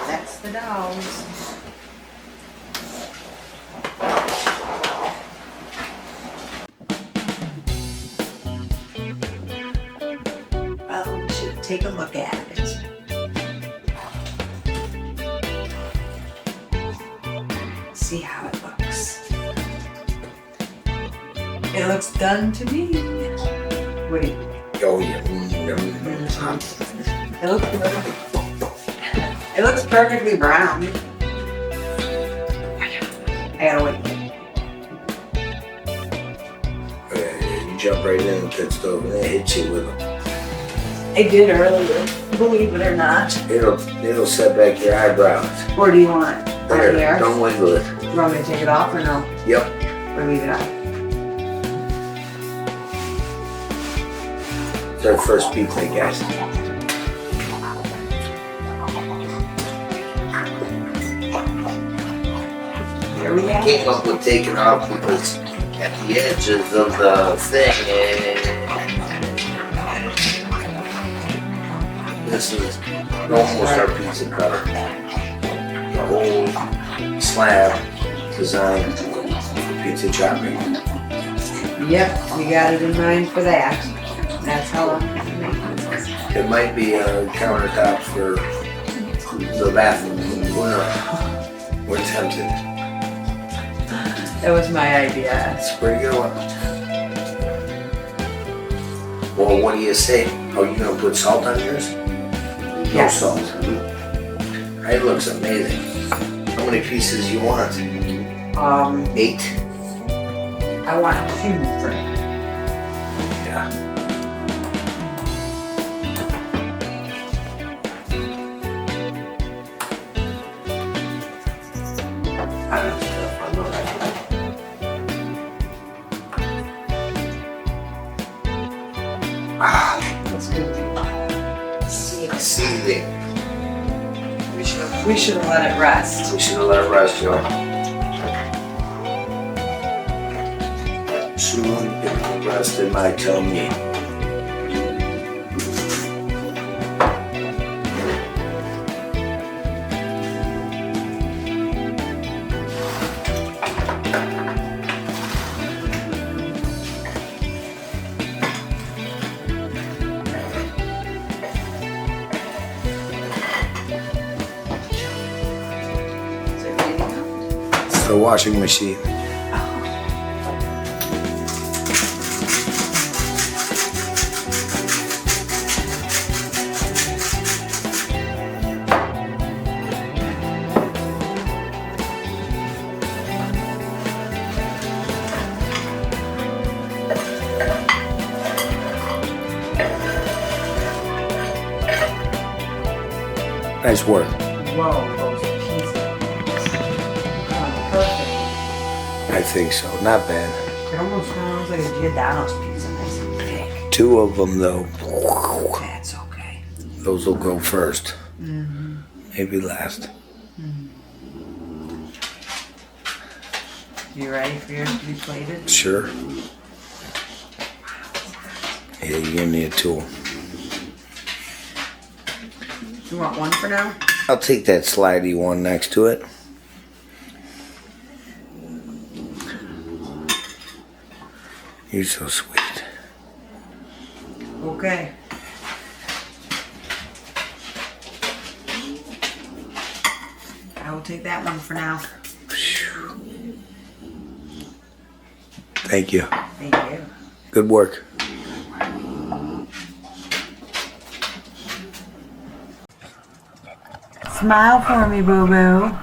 That's the dogs. Well, we should take a look at it. See how it looks. It looks done to me. What do you think? Oh yeah. It looks good. It looks perfectly brown. I gotta wait. You jump right in the pit stove and they hit you with them. I did earlier, believe it or not. It'll set back your eyebrows. Or do you want it? There, On here? don't wiggle it. You want me to take it off or no? Yep. Or leave it on? It's our first pizza, guys. Here we go. Came up with taking off because at the edges of the thing, this is almost our pizza cutter. The whole slab designed for pizza chopping. Yep, you got it in mind for that. That's how I'm gonna make this. It might be a countertop for the bathroom. We're tempted. That was my idea. It's a pretty good one. Well, what do you say? Are you gonna put salt on yours? Yes. No salt. It looks amazing. How many pieces you want? 8? I want 2 for it. Yeah. I don't know if I'm the right way. That's good. Seething. We should have let it rest. We should have let it rest, Joe. Soon it will rest in my tummy. It's the washing machine. Nice work. Whoa, those pieces. Perfect. I think so. Not bad. It almost sounds like a Giordano's pizza, nice and thick. 2 of them though. That's okay. Those will go first. Maybe last. You ready for yours to be plated? Sure. Yeah, you give me a tool. You want one for now? I'll take that slidey one next to it. You're so sweet. Okay. I will take that one for now. Thank you. Thank you. Good work. Smile for me, boo-boo.